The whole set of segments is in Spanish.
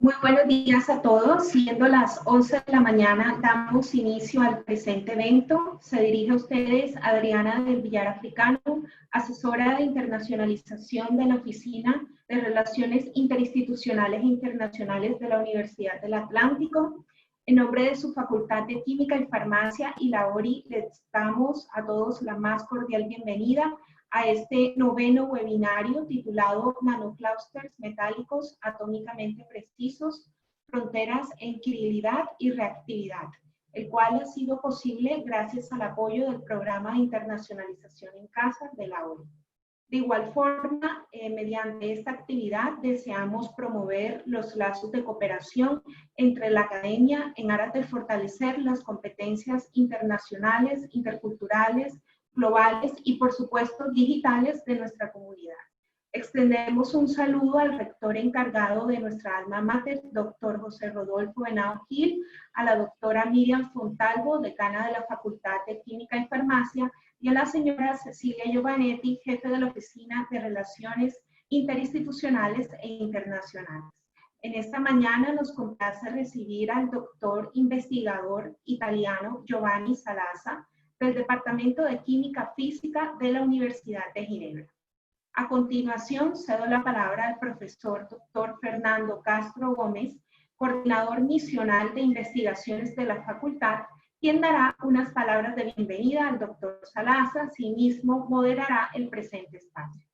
Muy buenos días a todos. Siendo las 11 de la mañana, damos inicio al presente evento. Se dirige a ustedes Adriana del Villar Africano, asesora de internacionalización de la Oficina de Relaciones Interinstitucionales e Internacionales de la Universidad del Atlántico. En nombre de su Facultad de Química y Farmacia y la ORI, les damos a todos la más cordial bienvenida a este noveno webinario titulado Nanoclústeres metálicos atómicamente precisos, fronteras en quirilidad y reactividad, el cual ha sido posible gracias al apoyo del Programa de Internacionalización en Casa de la ONU. De igual forma, mediante esta actividad deseamos promover los lazos de cooperación entre la academia en aras de fortalecer las competencias internacionales, interculturales, globales y, por supuesto, digitales de nuestra comunidad. Extendemos un saludo al rector encargado de nuestra alma mater, doctor José Rodolfo Henao Gil, a la doctora Miriam Fontalvo, decana de la Facultad de Química y Farmacia, y a la señora Cecilia Giovanetti, jefe de la Oficina de Relaciones Interinstitucionales e Internacionales. En esta mañana nos complace recibir al doctor investigador italiano Giovanni Salazza, del Departamento de Química Física de la Universidad de Ginebra. A continuación, cedo la palabra al profesor Dr. Fernando Castro Gómez, coordinador misional de investigaciones de la facultad, quien dará unas palabras de bienvenida al doctor Salazza, asimismo moderará el presente espacio.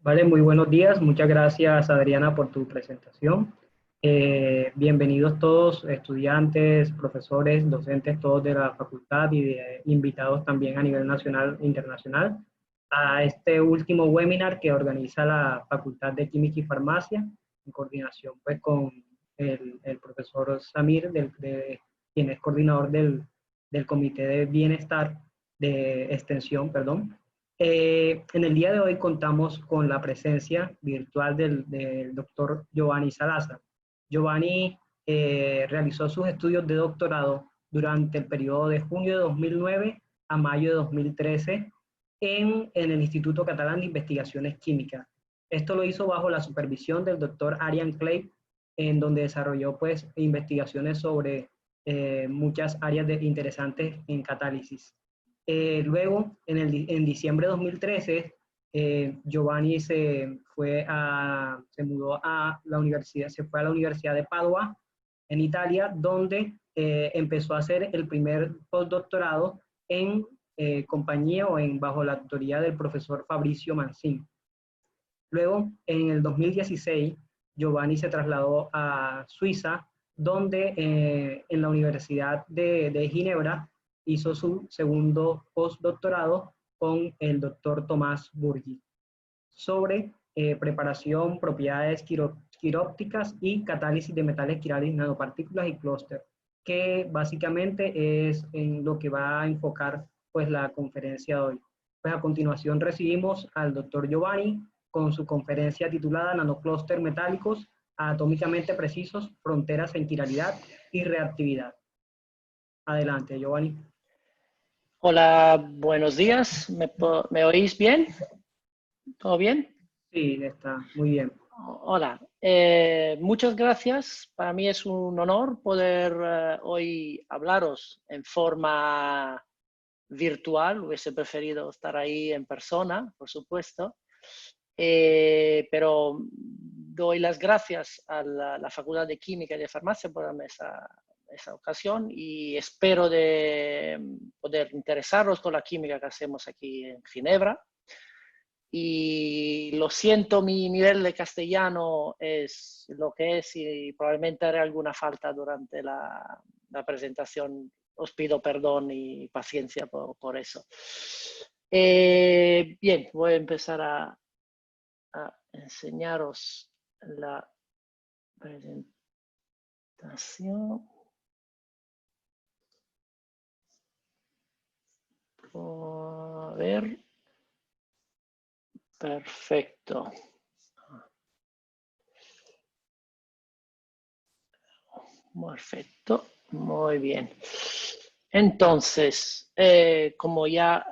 Vale, muy buenos días. Muchas gracias, Adriana, por tu presentación. Bienvenidos todos, estudiantes, profesores, docentes, todos de la facultad y invitados también a nivel nacional e internacional a este último webinar que organiza la Facultad de Química y Farmacia en coordinación pues, con el profesor Samir, quien es coordinador del Comité de Bienestar de Extensión, perdón. En el día de hoy contamos con la presencia virtual del doctor Giovanni Salazza. Giovanni realizó sus estudios de doctorado durante el periodo de junio de 2009 a mayo de 2013 en el Instituto Catalán de Investigaciones Químicas. Esto lo hizo bajo la supervisión del doctor Arian Clay, en donde desarrolló pues, investigaciones sobre muchas áreas interesantes en catálisis. Luego, en diciembre de 2013, Giovanni se mudó a la universidad, se fue a la Universidad de Padua, en Italia, donde empezó a hacer el primer postdoctorado en compañía o bajo la tutoría del profesor Fabrizio Mancini. Luego, en el 2016, Giovanni se trasladó a Suiza, donde en la Universidad de Ginebra hizo su segundo postdoctorado con el doctor Tomás Burgi sobre preparación, propiedades quirópticas y catálisis de metales quirales, nanopartículas y clúster, que básicamente es en lo que va a enfocar pues, la conferencia de hoy. Pues a continuación recibimos al doctor Giovanni con su conferencia titulada Nanoclústeres metálicos atómicamente precisos, fronteras en quiralidad y reactividad. Adelante, Giovanni. Hola, buenos días. ¿Me oís bien? ¿Todo bien? Sí, está muy bien. Hola, muchas gracias. Para mí es un honor poder hoy hablaros en forma virtual. Hubiese preferido estar ahí en persona, por supuesto. Pero doy las gracias a la Facultad de Química y de Farmacia por darme esa ocasión y espero de poder interesaros con la química que hacemos aquí en Ginebra. Y lo siento, mi nivel de castellano es lo que es y probablemente haré alguna falta durante la presentación. Os pido perdón y paciencia por eso. Bien, voy a empezar a enseñaros la presentación. A ver. Perfecto. Perfecto. Muy bien. Entonces, como ya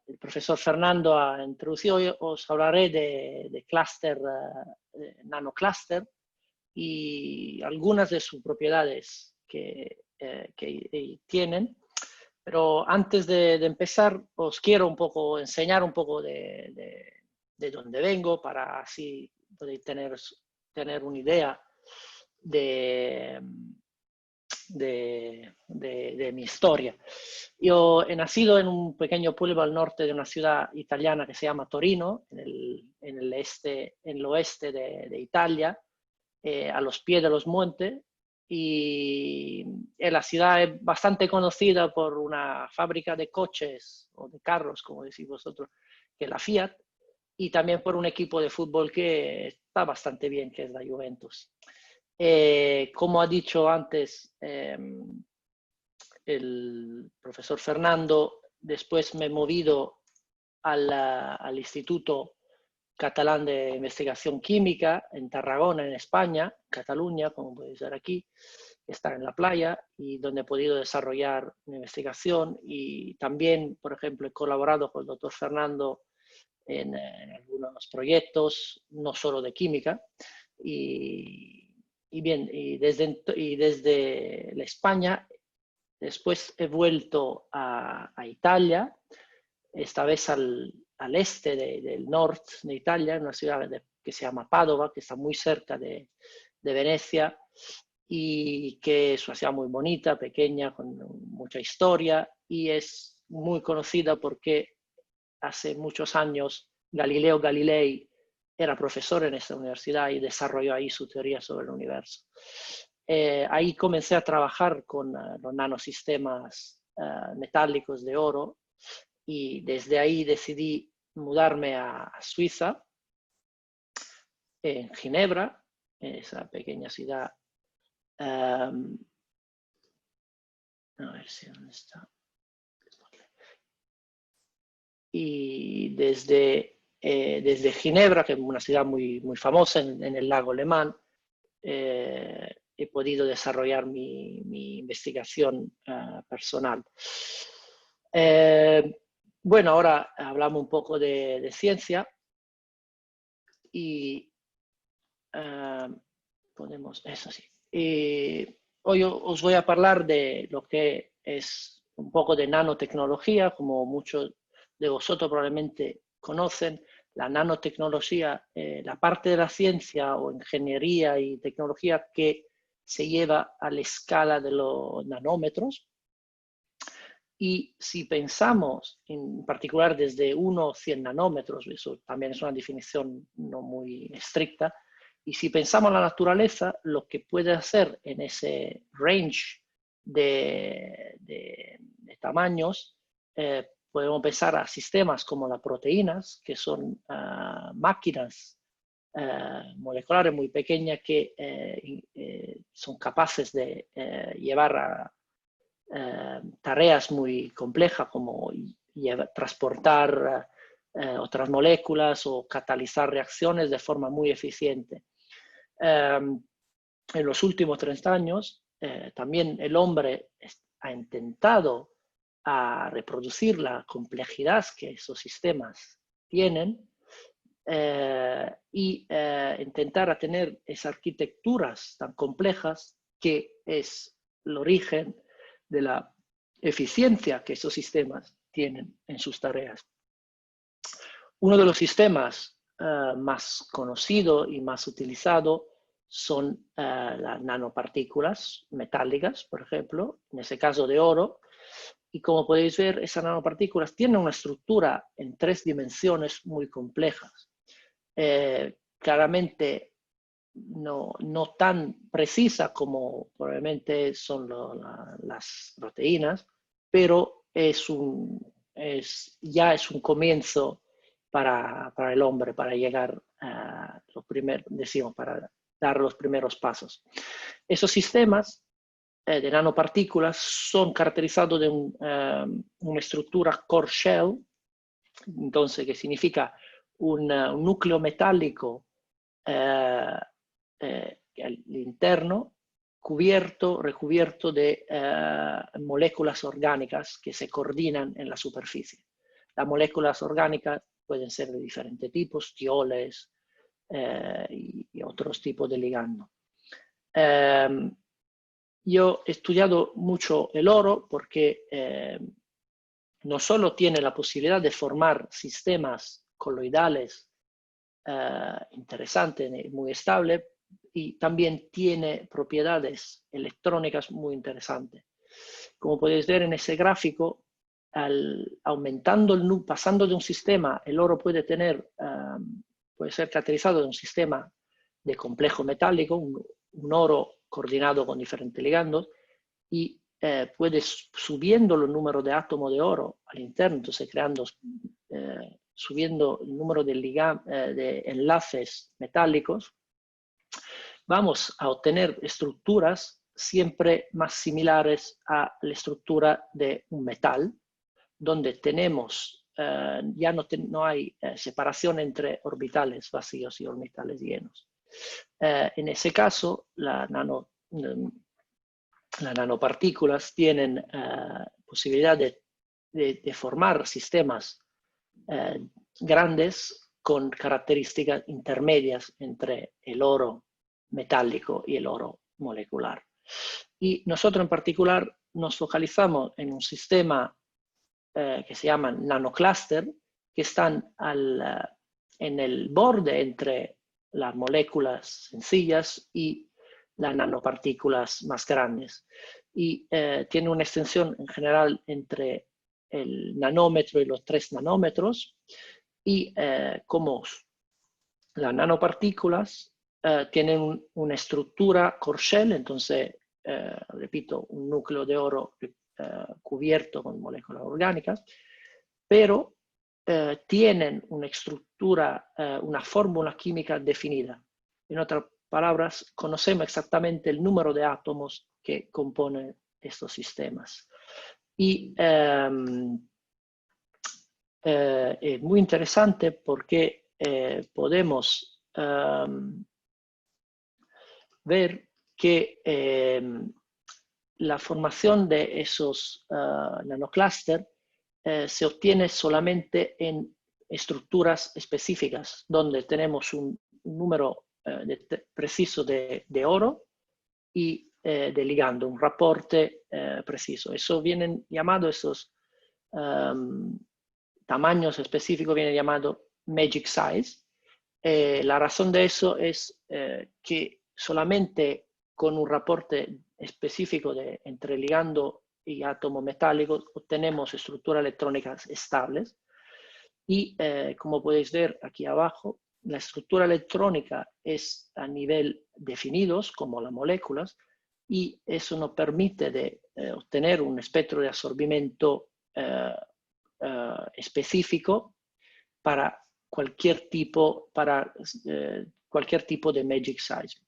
el profesor Fernando ha introducido, os hablaré de clúster, nanocluster y algunas de sus propiedades que tienen. Pero antes de empezar, os quiero un poco enseñar un poco de dónde vengo para así poder tener una idea de mi historia. Yo he nacido en un pequeño pueblo al norte de una ciudad italiana que se llama Torino, en el oeste de Italia, a los pies de los montes, y la ciudad es bastante conocida por una fábrica de coches o de carros, como decís vosotros, que es la Fiat, y también por un equipo de fútbol que está bastante bien, que es la Juventus. Como ha dicho antes el profesor Fernando, después me he movido al Instituto Catalán de Investigación Química en Tarragona, en España, Cataluña, como podéis ver aquí, está en la playa, y donde he podido desarrollar mi investigación, y también, por ejemplo, he colaborado con el doctor Fernando en algunos proyectos, no solo de química, y desde la España, después he vuelto a Italia, esta vez al este del norte de Italia, en una ciudad que se llama Padova, que está muy cerca de Venecia, y que es una ciudad muy bonita, pequeña, con mucha historia, y es muy conocida porque hace muchos años Galileo Galilei era profesor en esta universidad y desarrolló ahí su teoría sobre el universo. Ahí comencé a trabajar con los nanosistemas metálicos de oro, y desde ahí decidí mudarme a Suiza, en Ginebra, esa pequeña ciudad. A ver si dónde está. Y desde Ginebra, que es una ciudad muy, muy famosa en el lago Lemán, he podido desarrollar mi investigación personal. Bueno, ahora hablamos un poco de ciencia, y eso sí. Hoy os voy a hablar de lo que es un poco de nanotecnología. Como muchos de vosotros probablemente conocen, la nanotecnología, la parte de la ciencia o ingeniería y tecnología que se lleva a la escala de los nanómetros. Y si pensamos en particular desde 1 a 100 nanómetros, eso también es una definición no muy estricta, y si pensamos en la naturaleza, lo que puede hacer en ese range de tamaños, podemos pensar a sistemas como las proteínas, que son máquinas moleculares muy pequeñas que son capaces de llevar a tareas muy complejas, como transportar otras moléculas o catalizar reacciones de forma muy eficiente. En los últimos 30 años, también el hombre ha intentado a reproducir la complejidad que esos sistemas tienen, y intentar a tener esas arquitecturas tan complejas, que es el origen de la eficiencia que esos sistemas tienen en sus tareas. Uno de los sistemas más conocido y más utilizado son las nanopartículas metálicas, por ejemplo, en ese caso de oro. Y como podéis ver, esas nanopartículas tienen una estructura en 3 dimensiones muy complejas. Claramente no tan precisa como probablemente son las proteínas, pero ya es un comienzo para el hombre, para llegar a para dar los primeros pasos. Esos sistemas de nanopartículas son caracterizados de una estructura core shell, entonces, que significa un núcleo metálico interno, recubierto de moléculas orgánicas que se coordinan en la superficie. Las moléculas orgánicas pueden ser de diferentes tipos, tioles y otros tipos de ligando. Yo he estudiado mucho el oro porque no solo tiene la posibilidad de formar sistemas coloidales interesantes y muy estables, y también tiene propiedades electrónicas muy interesantes. Como podéis ver en ese gráfico, pasando de un sistema, el oro puede ser caracterizado de un sistema de complejo metálico, un oro coordinado con diferentes ligandos, y puede subiendo el número de átomos de oro al interno, entonces subiendo el número de enlaces metálicos, vamos a obtener estructuras siempre más similares a la estructura de un metal, donde tenemos, ya no hay separación entre orbitales vacíos y orbitales llenos. En ese caso, las nanopartículas tienen posibilidad de formar sistemas grandes con características intermedias entre el oro metálico y el oro molecular. Y nosotros en particular nos focalizamos en un sistema que se llaman nanocluster, que están en el borde entre las moléculas sencillas y las nanopartículas más grandes. Y tiene una extensión en general entre el nanómetro y los 3 nanómetros. Y como las nanopartículas tienen una estructura Korshell, entonces, repito, un núcleo de oro cubierto con moléculas orgánicas, pero tienen una estructura, una fórmula química definida. En otras palabras, conocemos exactamente el número de átomos que componen estos sistemas. Y es muy interesante porque podemos ver que la formación de esos nanoclúster se obtiene solamente en estructuras específicas, donde tenemos un número preciso de oro y de ligando, un reporte preciso. Eso vienen llamados esos tamaños específicos, vienen llamados magic size. La razón de eso es que solamente con un reporte específico entre ligando y átomo metálico obtenemos estructuras electrónicas estables. Y como podéis ver aquí abajo, la estructura electrónica es a nivel definidos, como las moléculas, y eso nos permite de obtener un espectro de absorbimiento específico para cualquier tipo de magic size.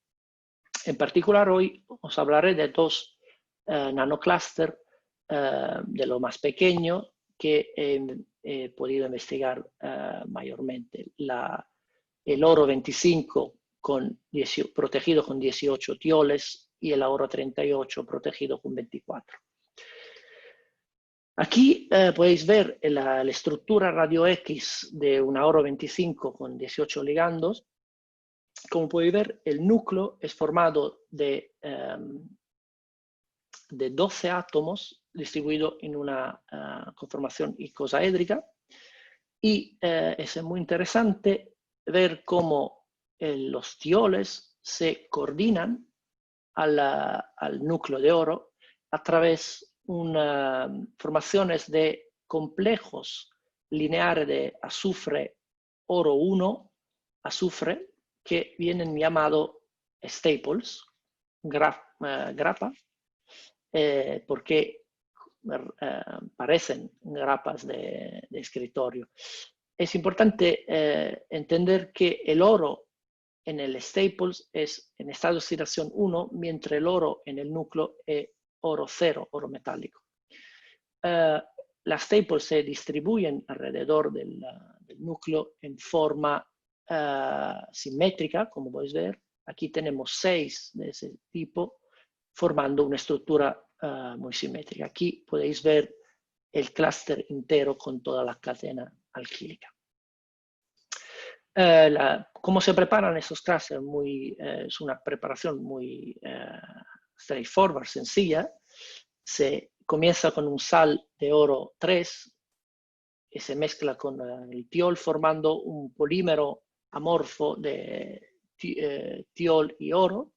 En particular, hoy os hablaré de 2 nanocluster de lo más pequeño que he podido investigar mayormente. El oro 25 protegido con 18 tioles y el oro 38 protegido con 24. Aquí podéis ver la estructura radio X de un oro 25 con 18 ligandos. Como podéis ver, el núcleo es formado de 12 átomos distribuidos en una conformación icosaédrica. Y es muy interesante ver cómo los tioles se coordinan al núcleo de oro a través de formaciones de complejos lineares de azufre, oro 1, azufre, que vienen llamados staples, grapa, porque parecen grapas de escritorio. Es importante entender que el oro en el staples es en estado de oxidación 1, mientras el oro en el núcleo es oro 0, oro metálico. Las staples se distribuyen alrededor del núcleo en forma simétrica, como podéis ver. Aquí tenemos 6 de ese tipo, formando una estructura muy simétrica. Aquí podéis ver el clúster entero con toda la cadena alquílica. ¿Cómo se preparan esos clústeres? Es una preparación muy straightforward, sencilla. Se comienza con un sal de oro 3 que se mezcla con el tiol formando un polímero amorfo de tiol y oro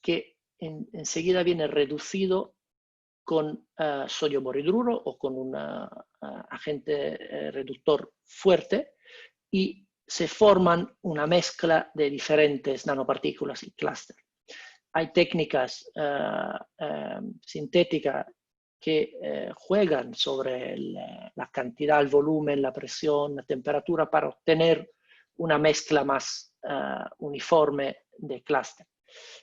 que enseguida viene reducido con sodio borhidruro o con un agente reductor fuerte y se forman una mezcla de diferentes nanopartículas y clúster. Hay técnicas sintéticas que juegan sobre la cantidad, el volumen, la presión, la temperatura para obtener una mezcla más uniforme de clúster.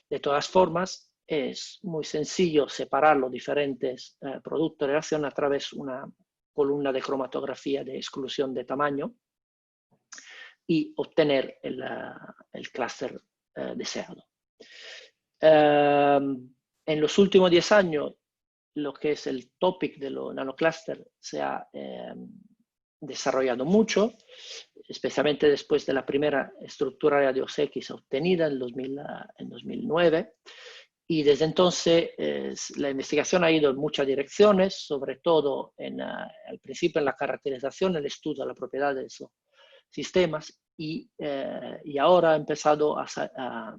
De todas formas, es muy sencillo separar los diferentes productos de reacción a través de una columna de cromatografía de exclusión de tamaño y obtener el clúster deseado. En los últimos 10 años, lo que es el topic de los nanoclúster se ha desarrollado mucho, especialmente después de la primera estructura radios X obtenida en 2009. Y desde entonces la investigación ha ido en muchas direcciones, sobre todo al principio en la caracterización, el estudio de la propiedad de esos sistemas, y ahora ha empezado a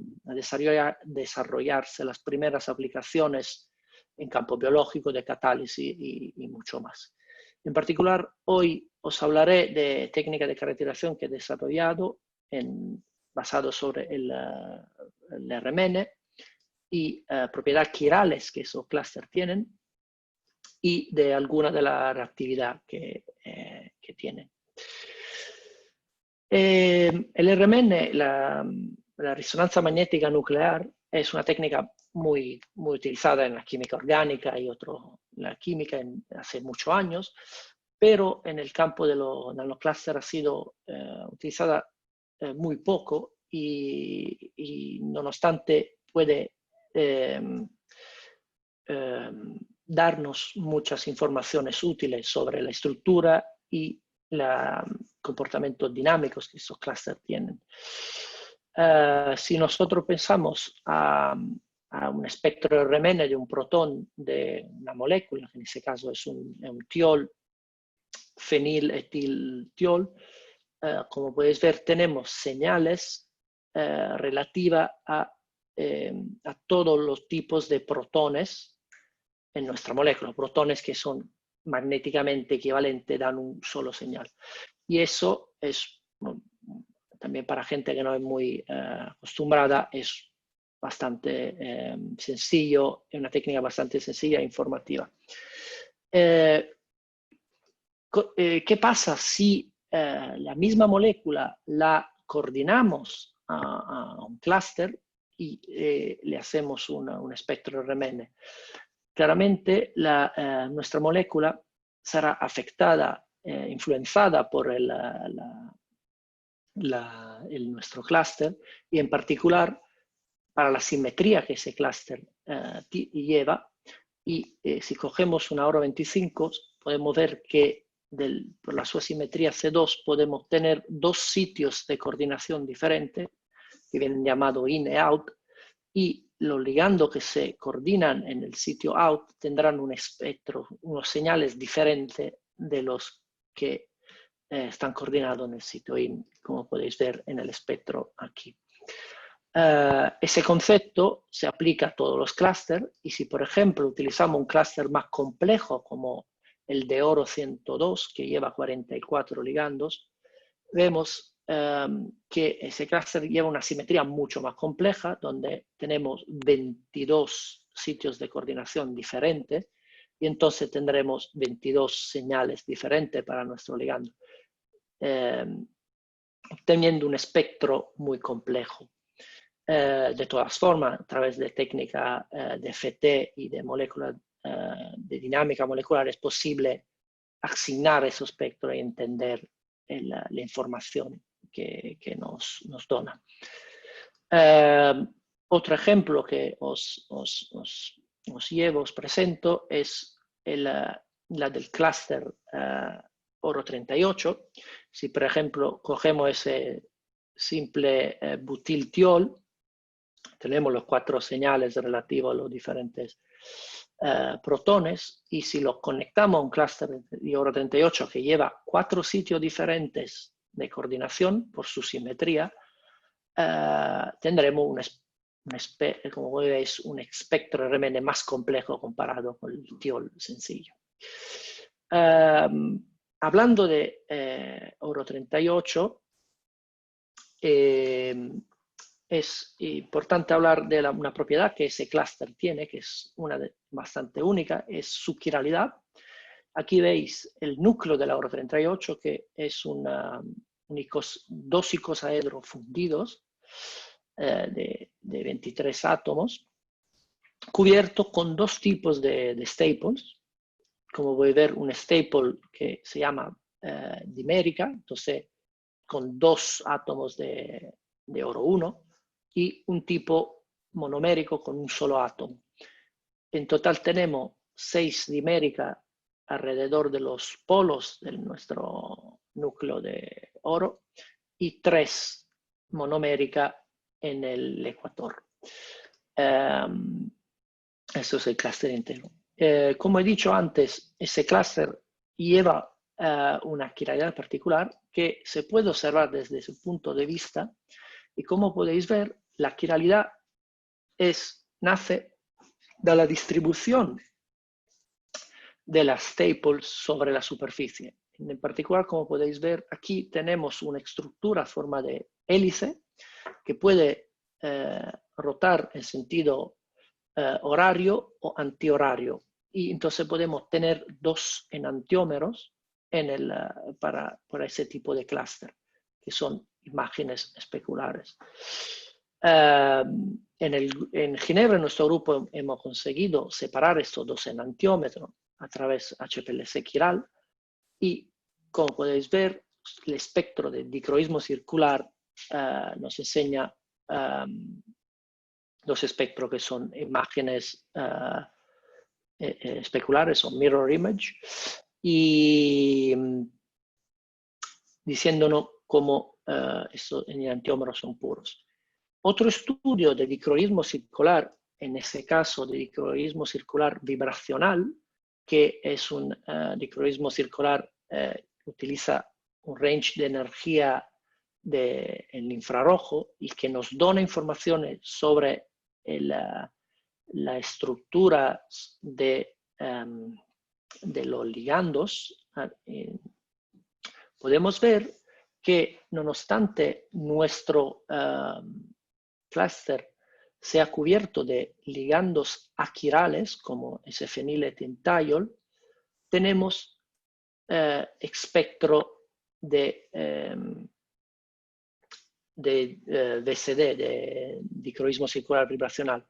desarrollarse las primeras aplicaciones en campo biológico, de catálisis y mucho más. En particular, hoy os hablaré de técnicas de caracterización que he desarrollado basado sobre el RMN y propiedades quirales que esos clústeres tienen y de alguna de la reactividad que tienen. El RMN, la resonancia magnética nuclear, es una técnica muy utilizada en la química orgánica y la química hace muchos años, pero en el campo de los nanoclústeres ha sido utilizada muy poco y no obstante puede darnos muchas informaciones útiles sobre la estructura y comportamientos dinámicos que esos clústeres tienen. Si nosotros pensamos a un espectro RMN de un protón de una molécula, que en este caso es un tiol, feniletiltiol, como podéis ver, tenemos señales relativas a todos los tipos de protones en nuestra molécula, protones que son magnéticamente equivalentes, dan un solo señal. Y eso es, también para gente que no es muy acostumbrada, es bastante sencillo, es una técnica bastante sencilla e informativa. ¿Qué pasa si la misma molécula la coordinamos a un clúster y le hacemos un espectro RMN? Claramente nuestra molécula será afectada, influenciada por nuestro clúster y en particular para la simetría que ese clúster lleva. Y si cogemos una oro 25 podemos ver que por la su simetría C2 podemos obtener dos sitios de coordinación diferentes que vienen llamados in y out, y los ligandos que se coordinan en el sitio out tendrán un espectro, unos señales diferentes de los que están coordinados en el sitio in, como podéis ver en el espectro aquí. Ese concepto se aplica a todos los clústeres y si, por ejemplo, utilizamos un clúster más complejo como el de oro 102, que lleva 44 ligandos, vemos que ese clúster lleva una simetría mucho más compleja, donde tenemos 22 sitios de coordinación diferentes y entonces tendremos 22 señales diferentes para nuestro ligando, obteniendo un espectro muy complejo. De todas formas, a través de técnica de FT y de de dinámica molecular es posible asignar esos espectros y entender la información que nos dona. Otro ejemplo que os presento es la del clúster oro 38. Si, por ejemplo, cogemos ese simple butiltiol, tenemos los 4 señales relativos a los diferentes protones, y si lo conectamos a un clúster de oro 38 que lleva 4 sitios diferentes de coordinación por su simetría, tendremos como veis, un espectro RMN más complejo comparado con el tiol sencillo. Hablando de oro 38, es importante hablar de una propiedad que ese clúster tiene, que es bastante única, es su chiralidad. Aquí veis el núcleo del oro 38, que es dos icosaedros fundidos de 23 átomos, cubierto con 2 tipos de staples. Como voy a ver, un staple que se llama dimérica, entonces con 2 átomos de oro 1, y un tipo monomérico con un solo átomo. En total tenemos 6 diméricas alrededor de los polos de nuestro núcleo de oro y 3 monoméricas en el ecuador. Eso es el clúster entero. Como he dicho antes, ese clúster lleva una chiralidad particular que se puede observar desde su punto de vista, y como podéis ver, la chiralidad nace de la distribución de las staples sobre la superficie. En particular, como podéis ver, aquí tenemos una estructura a forma de hélice que puede rotar en sentido horario o antihorario, y entonces podemos tener 2 enantiómeros para ese tipo de clúster, que son imágenes especulares. En Ginebra, en nuestro grupo, hemos conseguido separar estos 2 enantiómetros a través de HPLC quiral, y como podéis ver, el espectro de dicroísmo circular nos enseña 2 espectros que son imágenes especulares o mirror image, y diciéndonos cómo estos enantiómeros son puros. Otro estudio de dicroísmo circular, en ese caso de dicroísmo circular vibracional, que es un dicroísmo circular que utiliza un range de energía en infrarrojo y que nos dona informaciones sobre la estructura de los ligandos. Podemos ver que, no obstante nuestro clúster sea cubierto de ligandos aquirales, como ese feniletintiol, tenemos espectro de DCD, de dicroísmo circular vibracional.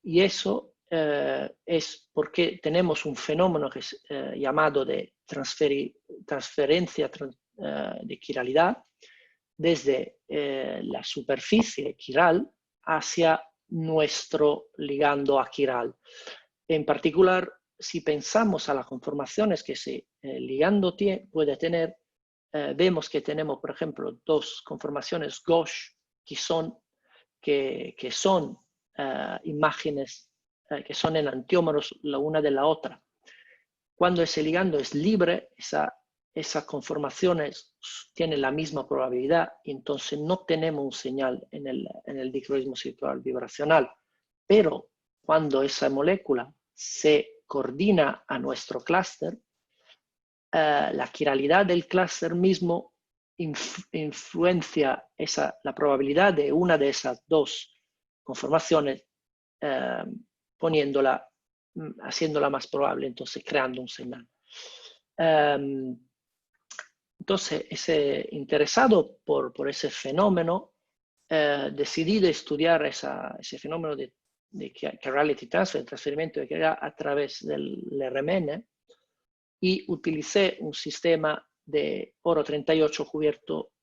Y eso es porque tenemos un fenómeno que es llamado de transferencia de quiralidad desde la superficie quiral hacia nuestro ligando aquiral. En particular, si pensamos a las conformaciones que ese ligando puede tener, vemos que tenemos, por ejemplo, 2 conformaciones gauche que son imágenes que son enantiómeros la una de la otra. Cuando ese ligando es libre, esas conformaciones tienen la misma probabilidad, y entonces no tenemos un señal en el dicroísmo circular vibracional. Pero cuando esa molécula se coordina a nuestro clúster, la chiralidad del clúster mismo influencia la probabilidad de una de esas 2 conformaciones, haciéndola más probable, entonces creando un señal. Entonces, interesado por ese fenómeno, decidí estudiar ese fenómeno de chirality transfer, el transferimiento de chiralidad a través del RMN, y utilicé un sistema de oro 38 cubierto,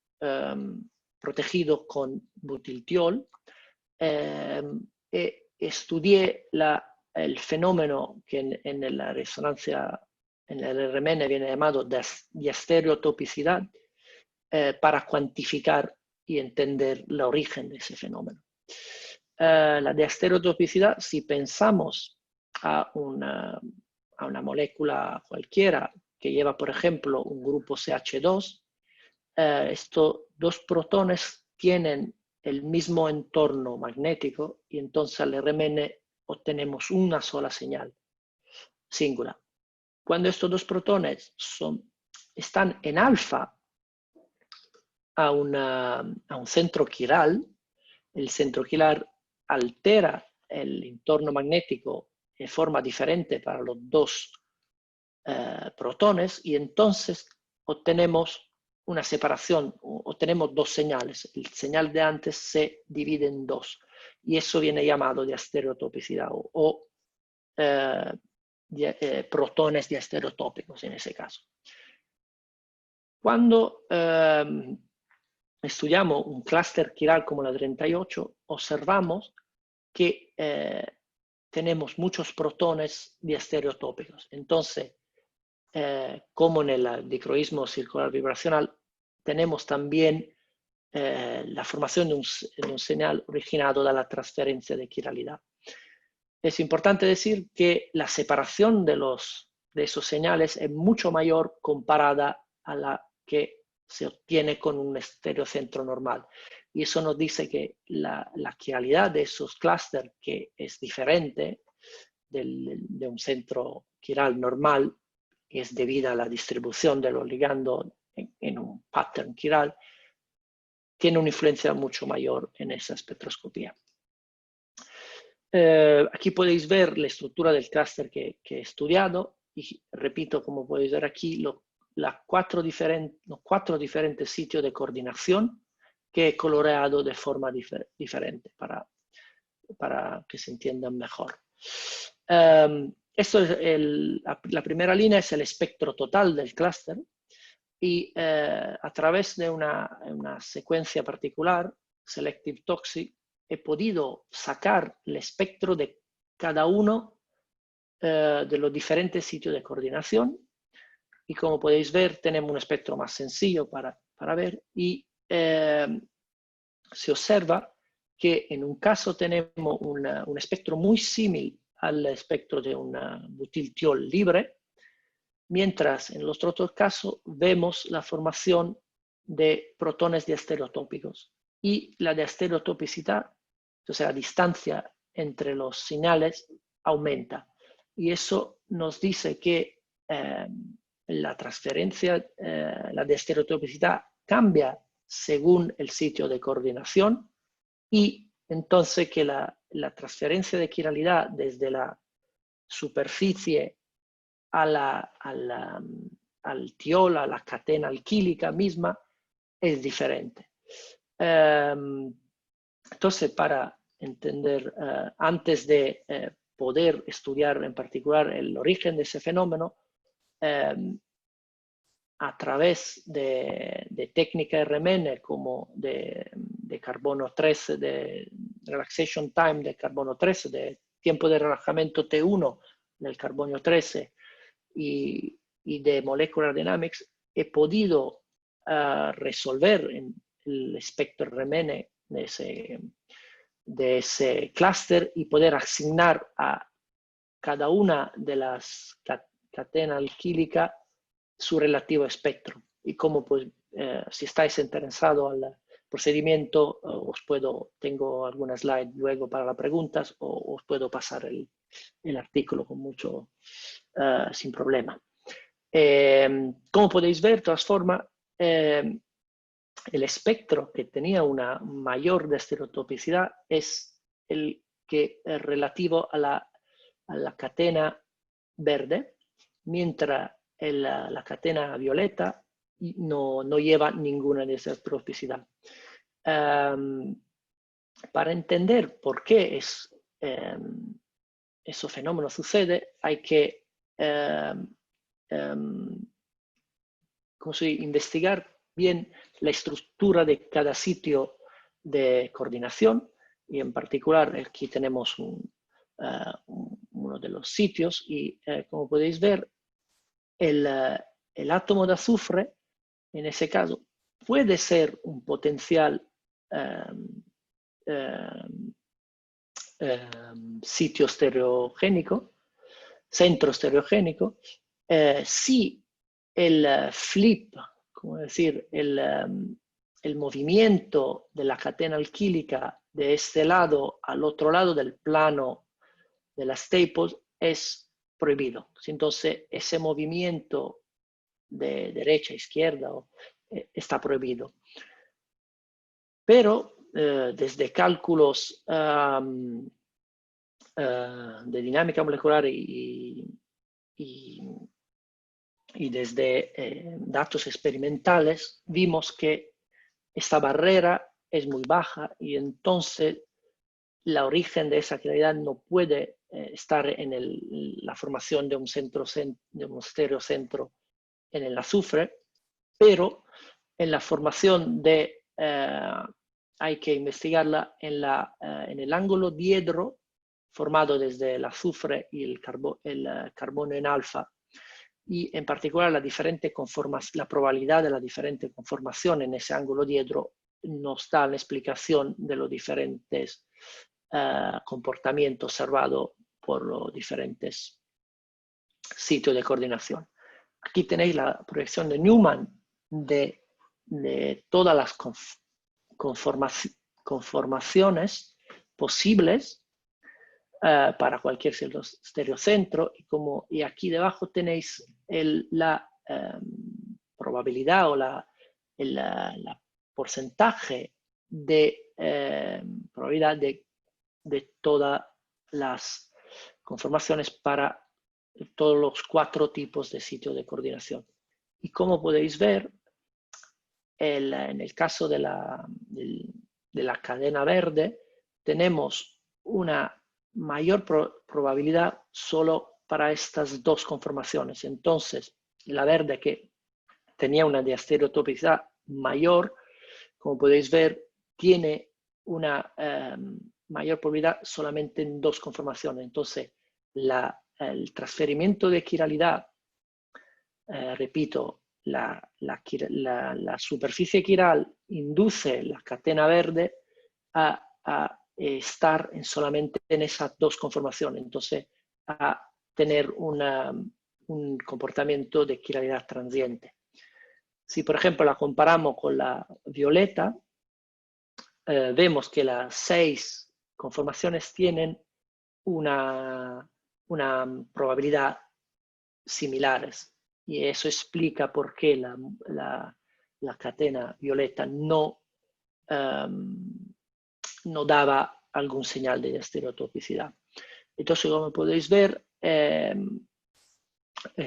protegido con butiltiol, estudié el fenómeno que en la resonancia en el RMN viene llamado diastereotopicidad, para cuantificar y entender el origen de ese fenómeno. La diastereotopicidad, si pensamos a una molécula cualquiera que lleva, por ejemplo, un grupo CH2, estos dos protones tienen el mismo entorno magnético y entonces al RMN obtenemos una sola señal singular. Cuando estos dos protones están en alfa a un centro quiral, el centro quiral altera el entorno magnético de forma diferente para los dos protones y entonces obtenemos una separación, obtenemos dos señales. El señal de antes se divide en dos y eso viene llamado diastereotopicidad o protones diastereotópicos en ese caso. Cuando estudiamos un clúster quiral como la 38, observamos que tenemos muchos protones diastereotópicos. Entonces, como en el dicroísmo circular vibracional, tenemos también la formación de un señal originado de la transferencia de quiralidad. Es importante decir que la separación de esos señales es mucho mayor comparada a la que se obtiene con un estereocentro normal. Y eso nos dice que la quiralidad de esos clústeres, que es diferente de un centro quiral normal, que es debida a la distribución de los ligandos en un pattern quiral, tiene una influencia mucho mayor en esa espectroscopía. Aquí podéis ver la estructura del clúster que he estudiado y repito, como podéis ver aquí, los cuatro diferentes sitios de coordinación que he coloreado de forma diferente para que se entiendan mejor. Esto es la primera línea es el espectro total del clúster y a través de una secuencia particular, Selective Toxi, he podido sacar el espectro de cada uno de los diferentes sitios de coordinación y como podéis ver tenemos un espectro más sencillo para ver y se observa que en un caso tenemos un espectro muy similar al espectro de una butiltiol libre, mientras en los otros casos vemos la formación de protones diastereotópicos y la diastereotopicidad, o sea, la distancia entre los señales aumenta. Y eso nos dice que la transferencia, la diastereotopicidad cambia según el sitio de coordinación y entonces que la transferencia de quiralidad desde la superficie al tiol, a la cadena alquílica misma, es diferente. Entonces, para entender, antes de poder estudiar en particular el origen de ese fenómeno, a través de técnica RMN como de carbono 13, de relaxation time de carbono 13, de tiempo de relajamiento T1 del carbono 13 y de molecular dynamics, he podido resolver en el espectro RMN de ese clúster y poder asignar a cada una de las cadenas alquílicas su relativo espectro. Y como pues, si estáis interesados al procedimiento, tengo algunas slides luego para las preguntas o os puedo pasar el artículo con mucho, sin problema. Como podéis ver, de todas formas, el espectro que tenía una mayor diastereotopicidad es el que es relativo a la cadena verde, mientras la cadena violeta no lleva ninguna diastereotopicidad. Para entender por qué ese fenómeno sucede, hay que investigar bien la estructura de cada sitio de coordinación y en particular aquí tenemos uno de los sitios y como podéis ver el átomo de azufre, en ese caso, puede ser un potencial sitio estereogénico, centro estereogénico, si el flip, como decir, el movimiento de la cadena alquílica de este lado al otro lado del plano de las staples es prohibido. Entonces, ese movimiento de derecha a izquierda está prohibido. Pero desde cálculos de dinámica molecular y desde datos experimentales, vimos que esta barrera es muy baja y entonces la origen de esa claridad no puede estar en la formación de un estereocentro en el azufre, pero en la formación de, hay que investigarla en el ángulo diedro formado desde el azufre y el carbono en alfa, y en particular la probabilidad de la diferente conformación en ese ángulo diedro nos da la explicación de los diferentes comportamientos observados por los diferentes sitios de coordinación. Aquí tenéis la proyección de Newman de todas las conformaciones posibles para cualquier estereocentro, y aquí debajo tenéis la probabilidad o la porcentaje de probabilidad de todas las conformaciones para todos los 4 tipos de sitios de coordinación. Y como podéis ver, en el caso de la cadena verde, tenemos una mayor probabilidad solo para estas 2 conformaciones. Entonces, la verde, que tenía una diastereotopicidad mayor, como podéis ver, tiene una mayor probabilidad solamente en 2 conformaciones. Entonces, el transferimiento de quiralidad, repito, la superficie quiral induce la cadena verde a estar solamente en esas 2 conformaciones, entonces a tener un comportamiento de quiralidad transiente. Si, por ejemplo, la comparamos con la violeta, vemos que las 6 conformaciones tienen una probabilidad similares, y eso explica por qué la cadena violeta no daba algún señal de estereotopicidad. Entonces, como podéis ver, el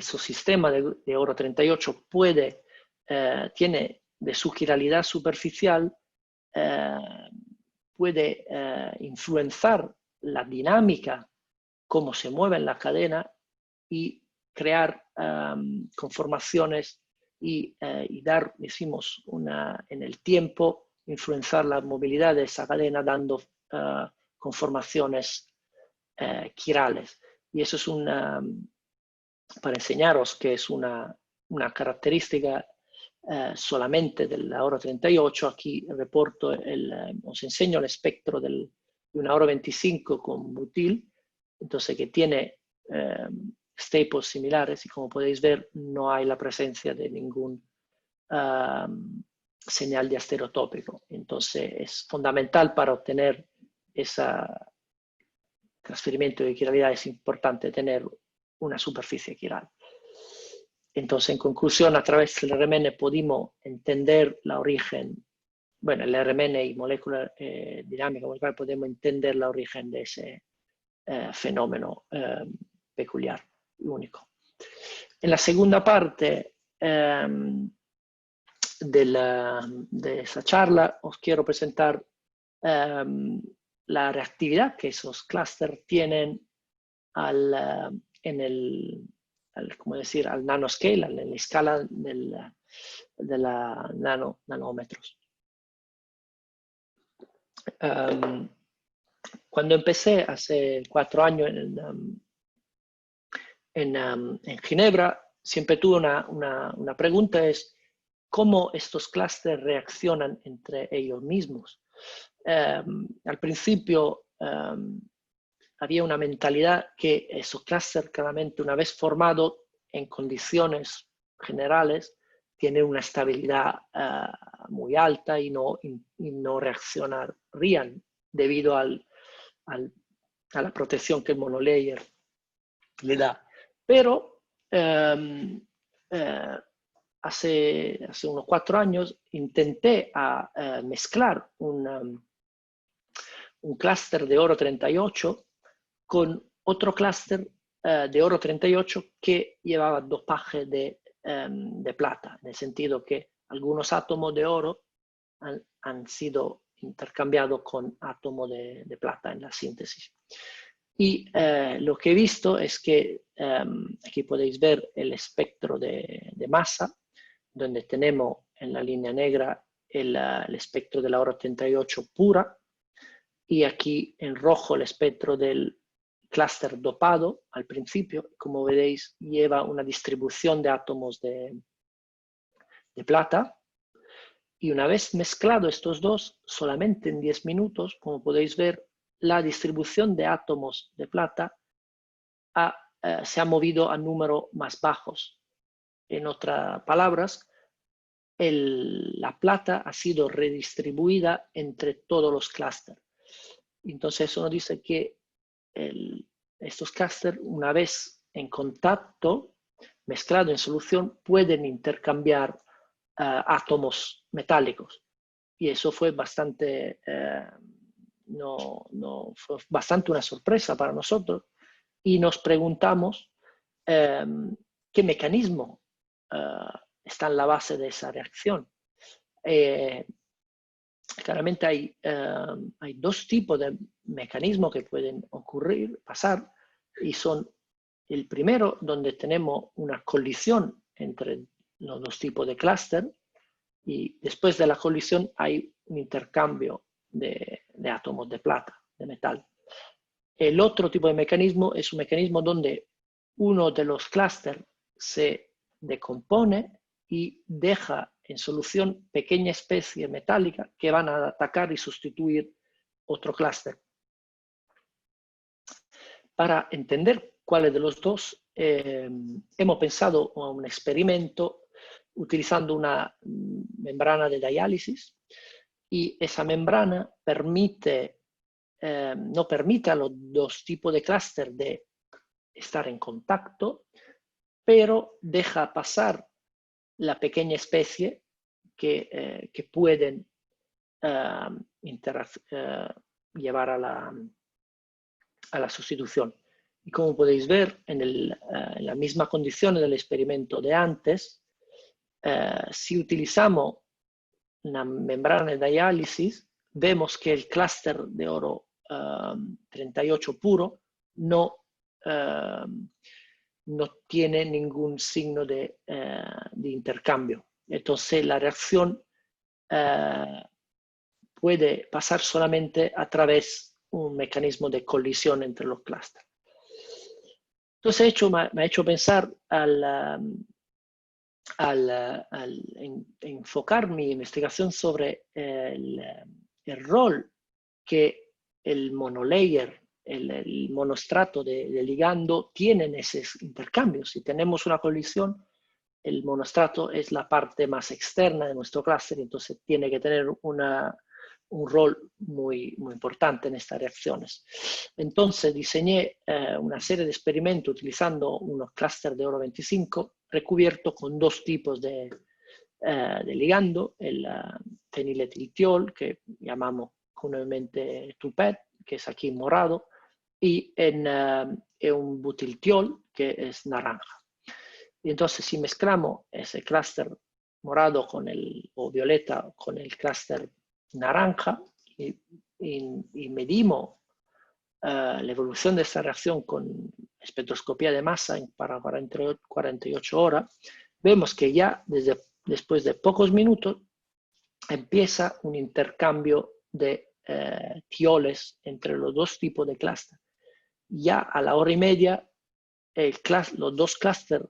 sistema de oro 38 tiene de su quiralidad superficial, puede influenciar la dinámica, cómo se mueve en la cadena, y crear conformaciones y dar, decimos, en el tiempo, influenciar la movilidad de esa cadena dando conformaciones quirales. Y eso es para enseñaros que es una característica solamente del oro 38. Aquí reporto os enseño el espectro de una oro 25 con butil, entonces que tiene staples similares, y como podéis ver no hay la presencia de ningún señal de estereotópico. Entonces es fundamental para obtener ese transferimiento de quiralidad, es importante tener una superficie quiral. Entonces, en conclusión, a través del RMN pudimos entender la origen, bueno, el RMN y molécula dinámica molecular, podemos entender la origen de ese fenómeno peculiar y único. En la segunda parte de esa charla os quiero presentar la reactividad que esos clústeres tienen como decir, al nanoscale, en la escala de la nanómetros. Cuando empecé hace 4 años en Ginebra, siempre tuve una pregunta, es cómo estos clústeres reaccionan entre ellos mismos. Al principio había una mentalidad que esos clústeres, claramente, una vez formados en condiciones generales, tienen una estabilidad muy alta y no reaccionarían debido a la protección que el monolayer le da. Pero hace unos 4 años intenté mezclar un clúster de oro 38 con otro clúster de oro 38 que llevaba dopaje de plata, en el sentido que algunos átomos de oro han sido intercambiados con átomos de plata en la síntesis. Y lo que he visto es que aquí podéis ver el espectro de masa, donde tenemos en la línea negra el espectro de la oro 38 pura, y aquí en rojo el espectro del clúster dopado al principio. Como veréis, lleva una distribución de átomos de plata. Y una vez mezclado estos dos, solamente en 10 minutos, como podéis ver, la distribución de átomos de plata se ha movido a números más bajos. En otras palabras, la plata ha sido redistribuida entre todos los clústeres. Entonces eso nos dice que estos clústeres, una vez en contacto, mezclado en solución, pueden intercambiar átomos metálicos. Y eso fue bastante, fue bastante una sorpresa para nosotros. Y nos preguntamos qué mecanismo está en la base de esa reacción. Claramente hay dos tipos de mecanismos que pueden pasar, y son el primero, donde tenemos una colisión entre los dos tipos de clúster, y después de la colisión hay un intercambio de átomos de plata, de metal. El otro tipo de mecanismo es un mecanismo donde uno de los clústeres se decompone y deja en solución pequeña especie metálica que van a atacar y sustituir otro clúster. Para entender cuál de los dos, hemos pensado en un experimento utilizando una membrana de diálisis, y esa membrana no permite a los dos tipos de clúster de estar en contacto, pero deja pasar la pequeña especie que pueden llevar a la sustitución. Y como podéis ver, en la misma condición del experimento de antes, si utilizamos una membrana de diálisis, vemos que el clúster de oro 38 puro no tiene ningún signo de intercambio. Entonces la reacción puede pasar solamente a través de un mecanismo de colisión entre los clústeres. Entonces me ha hecho pensar enfocar mi investigación sobre el rol que el monolayer, el monostrato de ligando, tiene en esos intercambios. Si tenemos una colisión, el monostrato es la parte más externa de nuestro clúster, entonces tiene que tener un rol muy, muy importante en estas reacciones. Entonces diseñé una serie de experimentos utilizando unos clústeres de oro 25 recubiertos con dos tipos de ligando, el feniletiltiol, que llamamos comúnmente TUPET, que es aquí morado, y un butiltiol, que es naranja. Y entonces si mezclamos ese clúster morado o violeta con el clúster naranja y medimos la evolución de esta reacción con espectroscopía de masa para 48 horas, vemos que ya después de pocos minutos empieza un intercambio de tioles entre los dos tipos de clúster. Ya a la hora y media los dos clústeres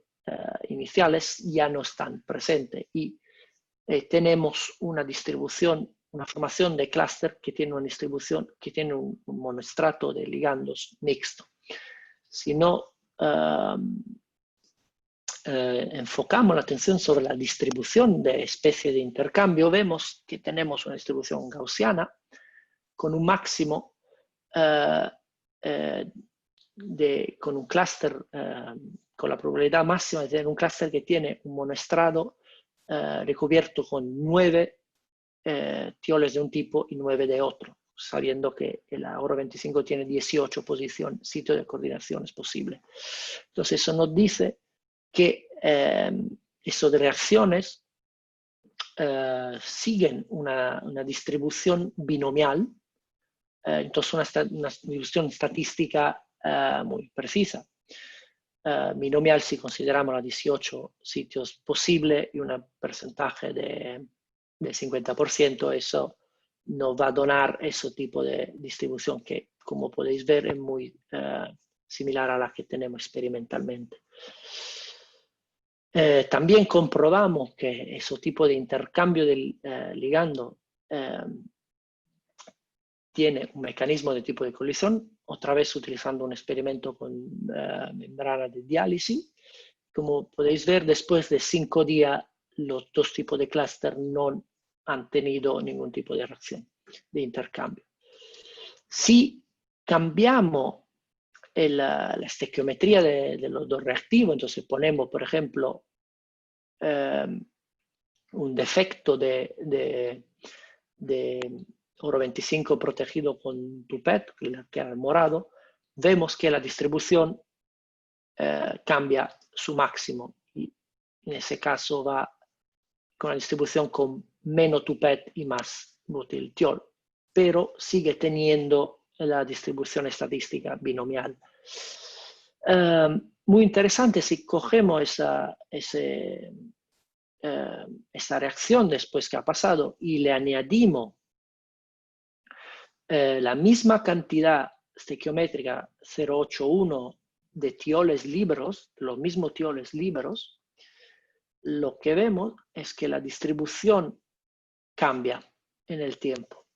iniciales ya no están presentes y tenemos una distribución, una formación de clúster que tiene una distribución, que tiene un monoestrato de ligandos mixto. Si no enfocamos la atención sobre la distribución de especies de intercambio, vemos que tenemos una distribución gaussiana con un máximo con un clúster, con la probabilidad máxima de tener un clúster que tiene un monoestrado recubierto con 9 tioles de un tipo y 9 de otro, sabiendo que el Oro 25 tiene 18 sitios de coordinaciones posibles. Entonces eso nos dice que esas reacciones siguen una distribución binomial, entonces una distribución estadística muy precisa. Binomial si consideramos los 18 sitios posibles y un porcentaje del 50%, eso nos va a donar ese tipo de distribución que, como podéis ver, es muy similar a la que tenemos experimentalmente. También comprobamos que ese tipo de intercambio del ligando tiene un mecanismo de tipo de colisión, otra vez utilizando un experimento con membrana de diálisis. Como podéis ver, después de 5 días, los dos tipos de clúster no han tenido ningún tipo de reacción de intercambio. Si cambiamos la estequiometría de los dos reactivos, entonces ponemos, por ejemplo, un defecto de Oro 25 protegido con Tupet, que era el morado, vemos que la distribución cambia su máximo y en ese caso va con la distribución con menos Tupet y más butiltiol, pero sigue teniendo la distribución estadística binomial. Muy interesante si cogemos esa reacción después que ha pasado y le añadimos la misma cantidad estequiométrica 0,81 de tioles libres, los mismos tioles libres, lo que vemos es que la distribución cambia en el tiempo.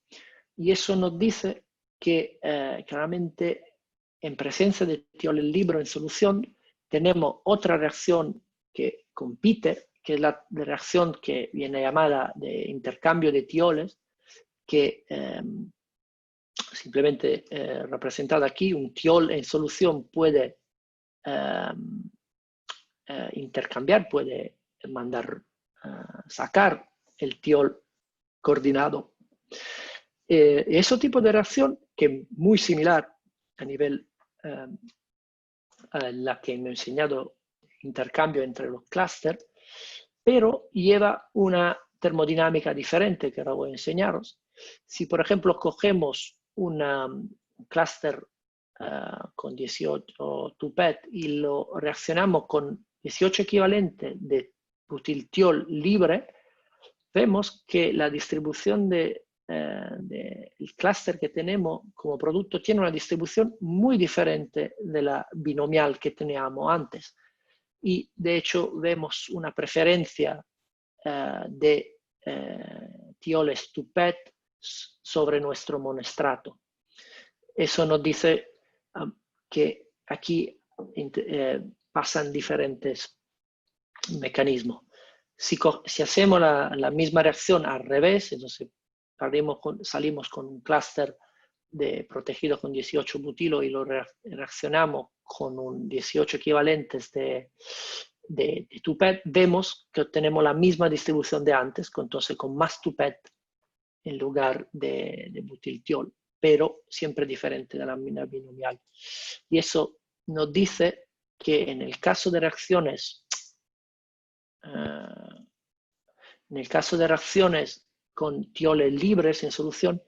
Y eso nos dice que claramente en presencia de tioles libres en solución tenemos otra reacción que compite, que es la reacción que viene llamada de intercambio de tioles, que simplemente representada aquí, un tiol en solución puede intercambiar, puede sacar el tiol coordinado. Ese tipo de reacción, que es muy similar a nivel a la que me he enseñado, intercambio entre los clústeres, pero lleva una termodinámica diferente que ahora voy a enseñaros. Si, por ejemplo, cogemos un clúster con 18 Tupet y lo reaccionamos con 18 equivalentes de butiltiol libre, vemos que la distribución del clúster que tenemos como producto tiene una distribución muy diferente de la binomial que teníamos antes. Y de hecho vemos una preferencia de tioles Tupet sobre nuestro monoestrato. Eso nos dice que aquí pasan diferentes mecanismos. Si hacemos la misma reacción al revés, entonces salimos con un clúster protegido con 18 butilo y lo reaccionamos con un 18 equivalentes de Tupet, vemos que obtenemos la misma distribución de antes, entonces con más Tupet en lugar de butiltiol, pero siempre diferente de la mina binomial. Y eso nos dice que en el caso de reacciones con tioles libres en solución,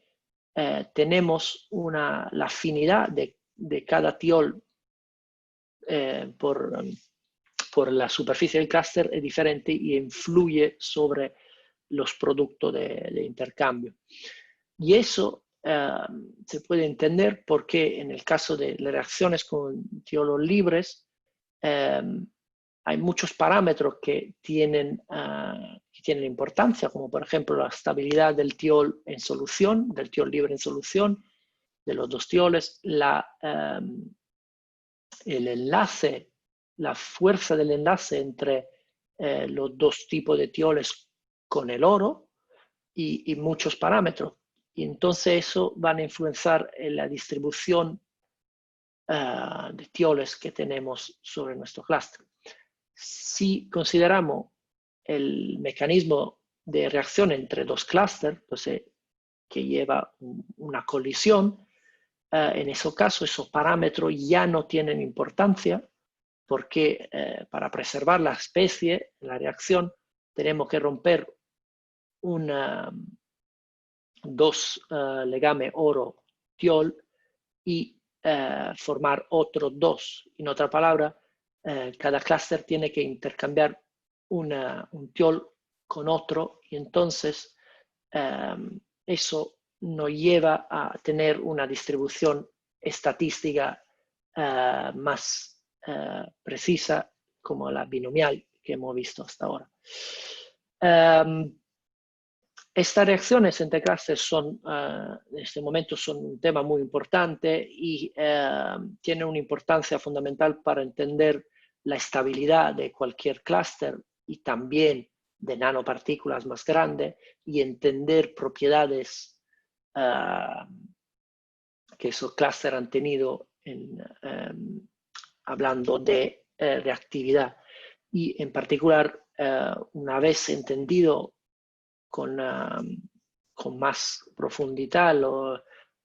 tenemos la afinidad de cada tiol por la superficie del clúster es diferente y influye sobre los productos de intercambio. Y eso se puede entender porque en el caso de las reacciones con tiolos libres hay muchos parámetros que tienen importancia, como por ejemplo la estabilidad del tiol en solución, del tiol libre en solución, de los dos tioles, el enlace, la fuerza del enlace entre los dos tipos de tioles con el oro y muchos parámetros. Y entonces eso van a influenciar en la distribución de tioles que tenemos sobre nuestro clúster. Si consideramos el mecanismo de reacción entre dos clústeres, entonces, que lleva una colisión, en ese caso esos parámetros ya no tienen importancia porque para preservar la especie, la reacción, tenemos que romper dos legames oro-tiol y formar otros dos. En otra palabra, cada clúster tiene que intercambiar un tiol con otro y entonces eso nos lleva a tener una distribución estadística más precisa como la binomial que hemos visto hasta ahora. Estas reacciones entre clústeres son, en este momento, son un tema muy importante y tienen una importancia fundamental para entender la estabilidad de cualquier clúster y también de nanopartículas más grandes y entender propiedades que esos clústeres han tenido hablando de reactividad. Y en particular, una vez entendido con más profundidad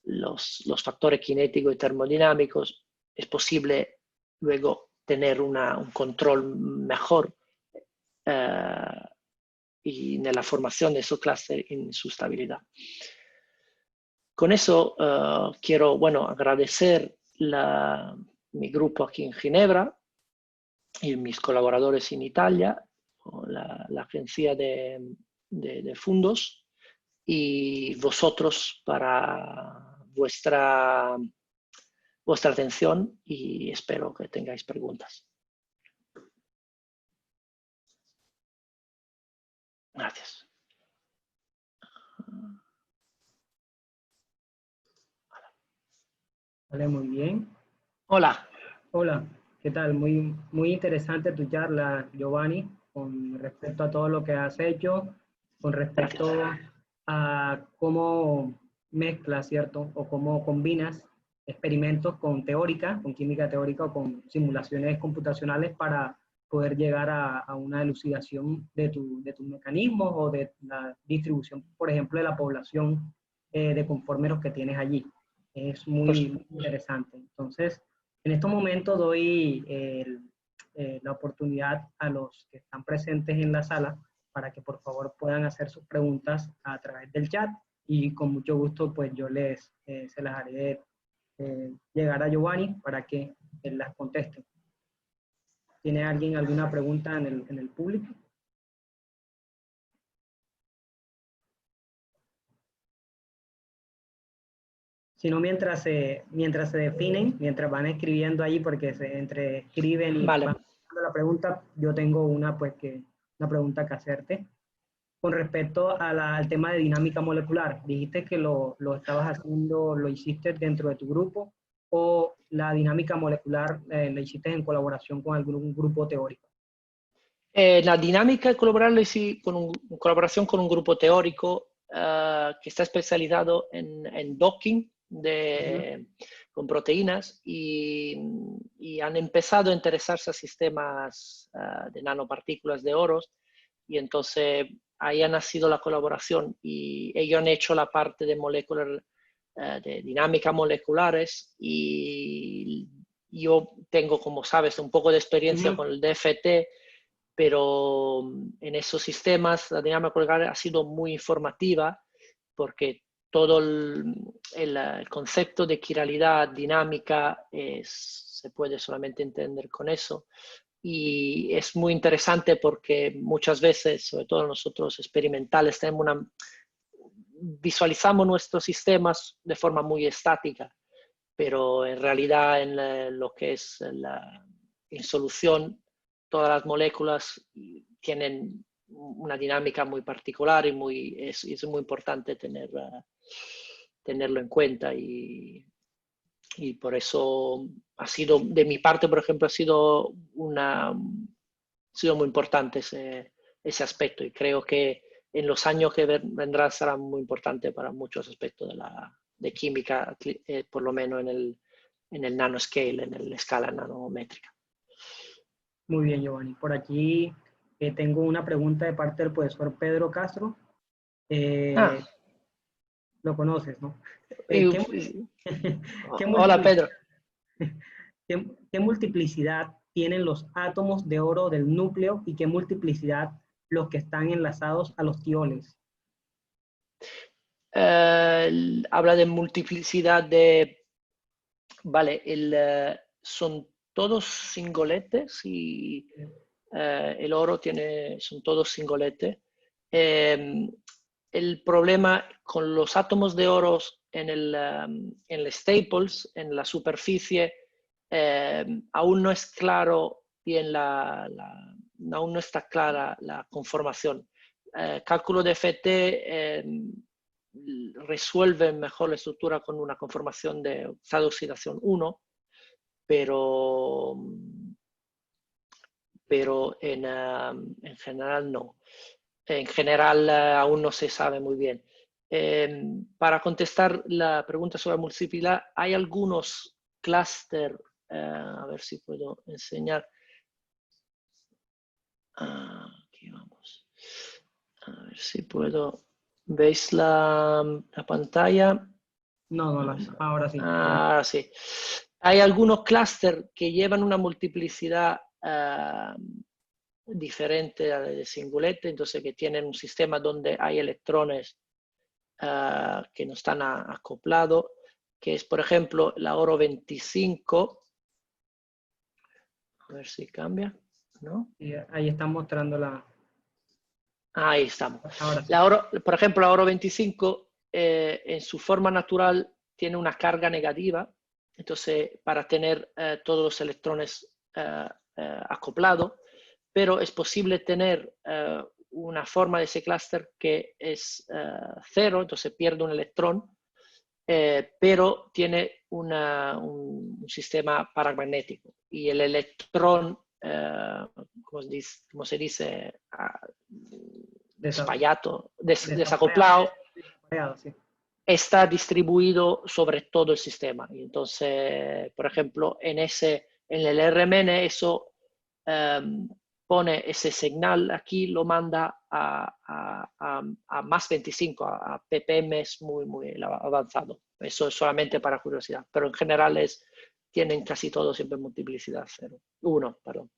los factores cinéticos y termodinámicos, es posible luego tener un control mejor y en la formación de esos clústeres y en su estabilidad. Con eso quiero agradecer mi grupo aquí en Ginebra y mis colaboradores en Italia, la agencia de fondos y vosotros para vuestra atención y espero que tengáis preguntas. Gracias. Vale, muy bien. Hola. Hola, ¿qué tal? Muy interesante tu charla, Giovanni, con respecto a todo lo que has hecho, con respecto a cómo mezclas, ¿cierto? O cómo combinas experimentos con teórica, con química teórica o con simulaciones computacionales para poder llegar a una elucidación de tus mecanismos o de la distribución, por ejemplo, de la población de conformeros que tienes allí. Es muy interesante. Entonces, en estos momentos doy la oportunidad a los que están presentes en la sala para que por favor puedan hacer sus preguntas a través del chat y con mucho gusto pues yo se las haré llegar a Giovanni para que él las conteste. ¿Tiene alguien alguna pregunta en el público? Si no, mientras se definen, mientras van escribiendo ahí, porque entre escriben y vale. van haciendo la pregunta, yo tengo una pregunta que hacerte. Con respecto al tema de dinámica molecular, dijiste que lo estabas haciendo, lo hiciste dentro de tu grupo, o la dinámica molecular la hiciste en colaboración con algún grupo teórico. La dinámica de colaborar la hice en colaboración con un grupo teórico que está especializado en docking con proteínas y han empezado a interesarse a sistemas de nanopartículas de oros y entonces ahí ha nacido la colaboración y ellos han hecho la parte de de dinámica moleculares y yo tengo, como sabes, un poco de experiencia con el DFT, pero en esos sistemas la dinámica molecular ha sido muy informativa porque todo el concepto de quiralidad dinámica se puede solamente entender con eso. Y es muy interesante porque muchas veces, sobre todo nosotros experimentales, visualizamos nuestros sistemas de forma muy estática, pero en realidad en lo que es en solución, todas las moléculas tienen una dinámica muy particular y es muy importante tenerlo en cuenta y por eso ha sido, de mi parte, por ejemplo, ha sido muy importante ese aspecto y creo que en los años que vendrán será muy importante para muchos aspectos de química, por lo menos en el nanoscale, en la escala nanométrica. Muy bien, Giovanni. Por aquí tengo una pregunta de parte del profesor Pedro Castro. Lo conoces, ¿no? Hola, Pedro. ¿Qué multiplicidad tienen los átomos de oro del núcleo y qué multiplicidad los que están enlazados a los tioles? Habla de multiplicidad de... Vale, son todos singoletes y el oro son todos singoletes. El problema con los átomos de oro en el staples, en la superficie, aún no es claro bien aún no está clara la conformación. Cálculo de FT resuelve mejor la estructura con una conformación de estado de oxidación 1, pero en general no. En general aún no se sabe muy bien. Para contestar la pregunta sobre multiplicidad, hay algunos clústeres, a ver si puedo enseñar. Aquí vamos. A ver si puedo. ¿Veis la pantalla? No, ahora sí. Sí. Hay algunos clústeres que llevan una multiplicidad diferente a la de singulete, entonces que tienen un sistema donde hay electrones que no están acoplados, que es, por ejemplo, la oro 25. A ver si cambia, ¿no? Y ahí están mostrando la... Ahí estamos. Ahora sí. Por ejemplo, la oro 25 en su forma natural tiene una carga negativa, entonces para tener todos los electrones acoplados, pero es posible tener una forma de ese clúster que es cero, entonces pierde un electrón, pero tiene un sistema paramagnético y el electrón, como se dice, desacoplado, sí, está distribuido sobre todo el sistema. Y entonces, por ejemplo, en el RMN eso pone ese señal aquí, lo manda a más 25, a ppm es muy avanzado. Eso es solamente para curiosidad, pero en general tienen casi todos siempre multiplicidad 1, perdón.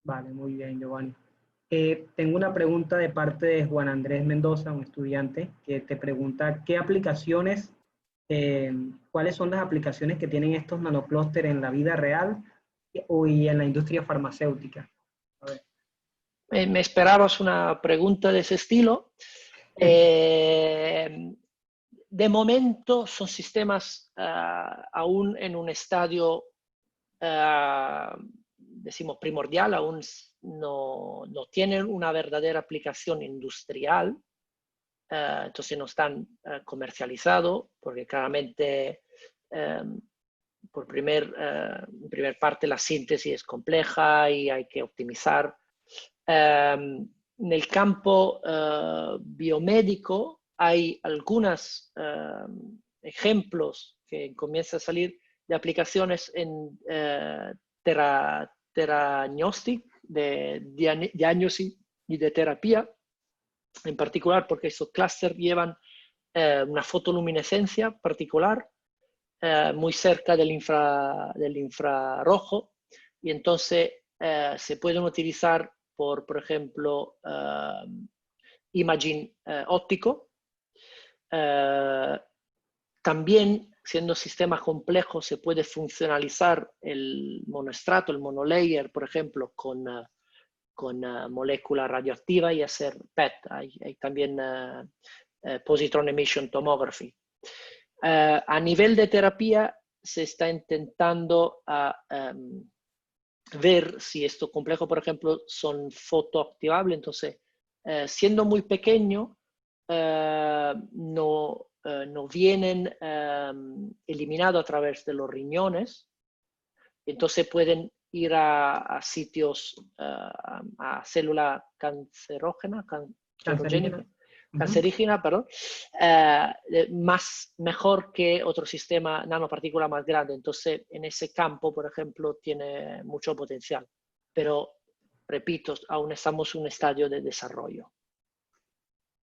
Vale, muy bien, Giovanni. Tengo una pregunta de parte de Juan Andrés Mendoza, un estudiante, que te pregunta ¿qué aplicaciones, cuáles son las aplicaciones que tienen estos nanoclústeres en la vida real y en la industria farmacéutica? A ver. Me esperabas una pregunta de ese estilo. De momento son sistemas aún en un estadio, decimos, primordial, aún no tienen una verdadera aplicación industrial, entonces no están comercializados, porque claramente en primer parte la síntesis es compleja y hay que optimizar. En el campo biomédico hay algunos ejemplos que comienzan a salir de aplicaciones en teragnostic, de diagnóstico y de terapia, en particular porque esos clústeres llevan una fotoluminescencia particular muy cerca del infrarrojo y entonces se pueden utilizar por ejemplo, imaging óptico. También, siendo sistema complejo, se puede funcionalizar el monoestrato, el monolayer, por ejemplo, con molécula radioactiva y hacer PET. Hay también positron emission tomography. A nivel de terapia, se está intentando ver si estos complejos, por ejemplo, son fotoactivables. Entonces, siendo muy pequeño, no vienen eliminados a través de los riñones, entonces pueden ir a sitios, a célula cancerógena, cancerígena, perdón, mejor que otro sistema nanopartícula más grande. Entonces, en ese campo, por ejemplo, tiene mucho potencial. Pero, repito, aún estamos en un estadio de desarrollo.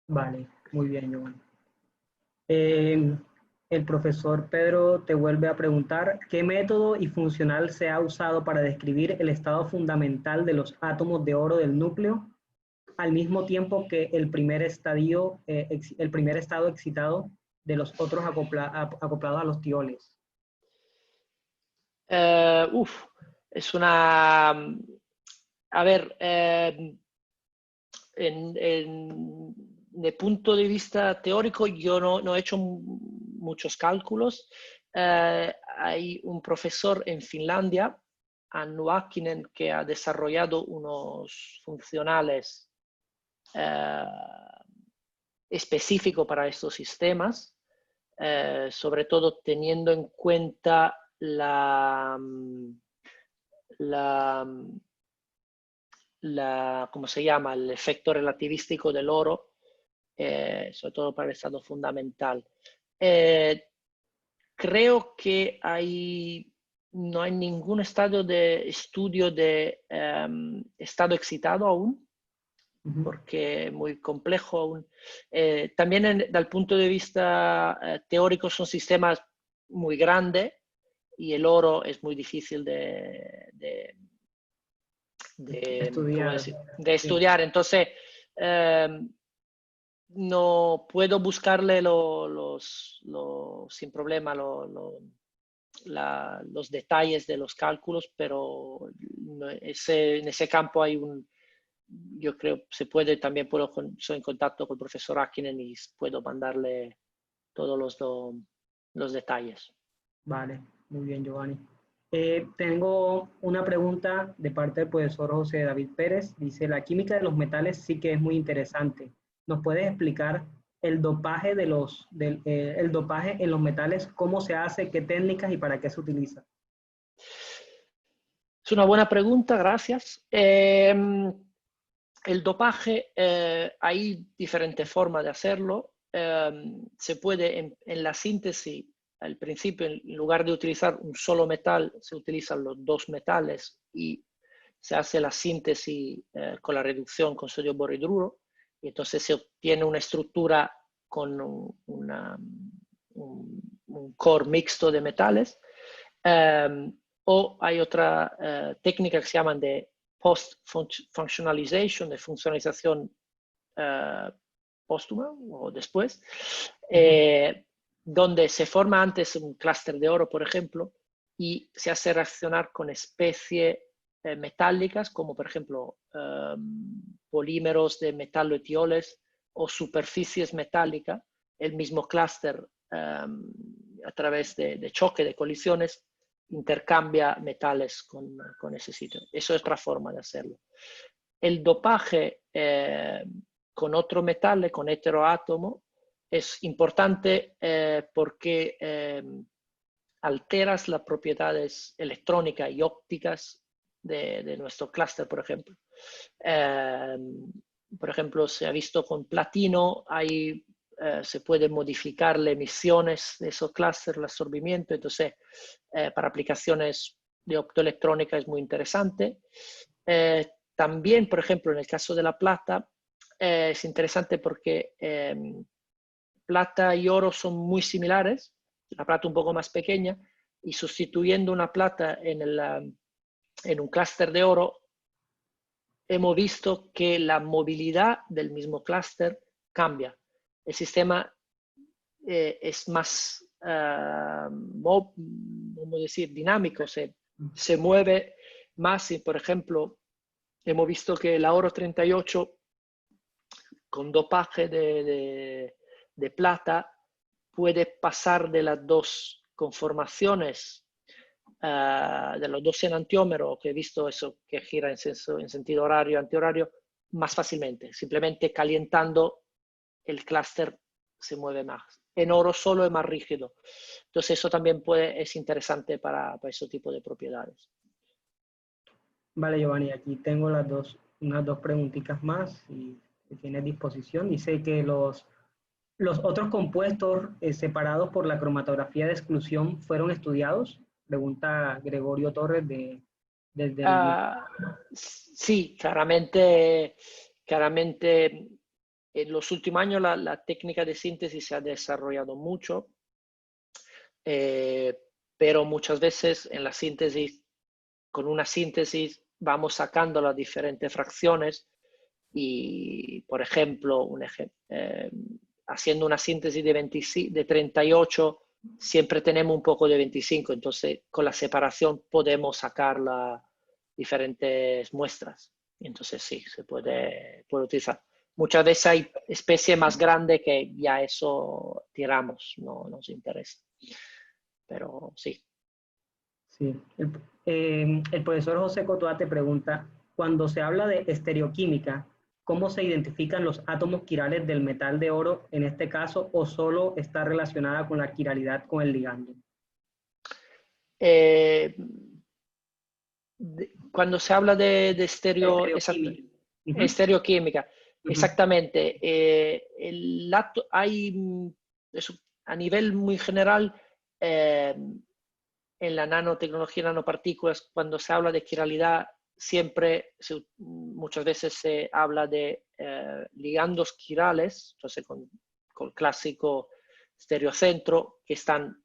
Vale, muy bien, Giovanni. El profesor Pedro te vuelve a preguntar, ¿qué método y funcional se ha usado para describir el estado fundamental de los átomos de oro del núcleo, al mismo tiempo que el primer estado excitado de los otros acoplados a los tioles? Es una... A ver, de punto de vista teórico, yo no he hecho muchos cálculos. Hay un profesor en Finlandia, Annu Hakkinen, que ha desarrollado unos funcionales específicos para estos sistemas, sobre todo teniendo en cuenta ¿cómo se llama? El efecto relativístico del oro, sobre todo para el estado fundamental. Creo que no hay ningún estudio de estado excitado aún, porque es muy complejo aún. También desde el punto de vista teórico son sistemas muy grandes y el oro es muy difícil de estudiar. Entonces, no puedo buscarle sin problema los detalles de los cálculos, pero en ese campo yo creo también soy en contacto con el profesor Hakkinen y puedo mandarle todos los detalles. Vale, muy bien, Giovanni. Tengo una pregunta de parte del profesor José David Pérez. Dice, la química de los metales sí que es muy interesante. ¿Nos puedes explicar el dopaje el dopaje en los metales, cómo se hace, qué técnicas y para qué se utiliza? Es una buena pregunta, gracias. El dopaje, hay diferentes formas de hacerlo. Se puede en la síntesis, al principio, en lugar de utilizar un solo metal, se utilizan los dos metales y se hace la síntesis con la reducción con sodio borhidruro, y entonces se obtiene una estructura con un core mixto de metales. O hay otra técnica que se llama de post-functionalization, de funcionalización póstuma o después, donde se forma antes un clúster de oro, por ejemplo, y se hace reaccionar con especies metálicas, como por ejemplo polímeros de metaloetioles o superficies metálicas. El mismo clúster, a través de choque, de colisiones, intercambia metales con ese sitio. Eso es otra forma de hacerlo. El dopaje con otro metal, con heteroátomo, es importante porque alteras las propiedades electrónicas y ópticas de nuestro clúster, por ejemplo. Por ejemplo, se ha visto con platino, se puede modificar las emisiones de esos clústeres, el absorbimiento. Entonces, para aplicaciones de optoelectrónica es muy interesante. También, por ejemplo, en el caso de la plata, es interesante porque plata y oro son muy similares, la plata un poco más pequeña, y sustituyendo una plata en un clúster de oro, hemos visto que la movilidad del mismo clúster cambia. El sistema es más, ¿cómo decir?, dinámico, se mueve más. Y, por ejemplo, hemos visto que la oro 38 con dopaje de plata puede pasar de las dos conformaciones de los dos enantiómeros, que he visto eso que gira en sentido horario, antihorario, más fácilmente. Simplemente calentando el clúster se mueve más. En oro solo es más rígido. Entonces eso también es interesante para ese tipo de propiedades. Vale, Giovanni, aquí tengo unas dos preguntitas más, si tienes disposición. Dice que los otros compuestos separados por la cromatografía de exclusión fueron estudiados. Pregunta Gregorio Torres desde el... Sí, claramente en los últimos años la técnica de síntesis se ha desarrollado mucho, pero muchas veces en la síntesis, con una síntesis vamos sacando las diferentes fracciones y, por ejemplo, haciendo una síntesis de 38, siempre tenemos un poco de 25, entonces con la separación podemos sacar las diferentes muestras. Entonces sí, se puede utilizar. Muchas veces hay especies más grandes que ya eso tiramos, no nos interesa. Pero sí. Sí. El profesor José Cotoa te pregunta, cuando se habla de estereoquímica, ¿cómo se identifican los átomos quirales del metal de oro en este caso o solo está relacionada con la quiralidad con el ligando? Cuando se habla de estereoquímica, exactamente, hay a nivel muy general, en la nanotecnología, nanopartículas, cuando se habla de quiralidad, muchas veces se habla de ligandos quirales, entonces con el clásico estereocentro, que están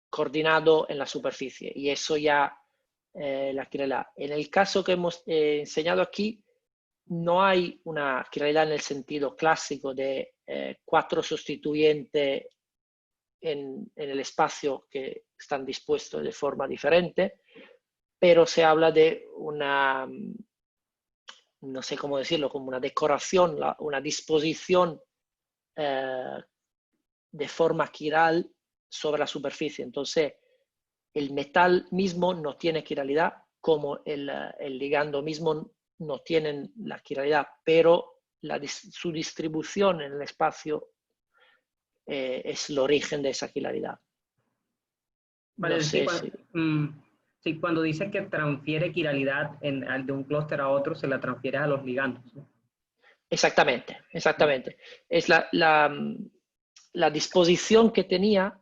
coordinados en la superficie, y eso ya la quiralidad. En el caso que hemos enseñado aquí, no hay una quiralidad en el sentido clásico de 4 sustituyentes en el espacio que están dispuestos de forma diferente, pero se habla de una, no sé cómo decirlo, como una decoración, una disposición de forma quiral sobre la superficie. Entonces, el metal mismo no tiene quiralidad, como el ligando mismo no tienen la quiralidad, pero su distribución en el espacio es el origen de esa quiralidad. Vale, No sé sí, cuando dice que transfiere quiralidad de un clúster a otro, se la transfiere a los ligandos, ¿no? Exactamente. Es la disposición que tenía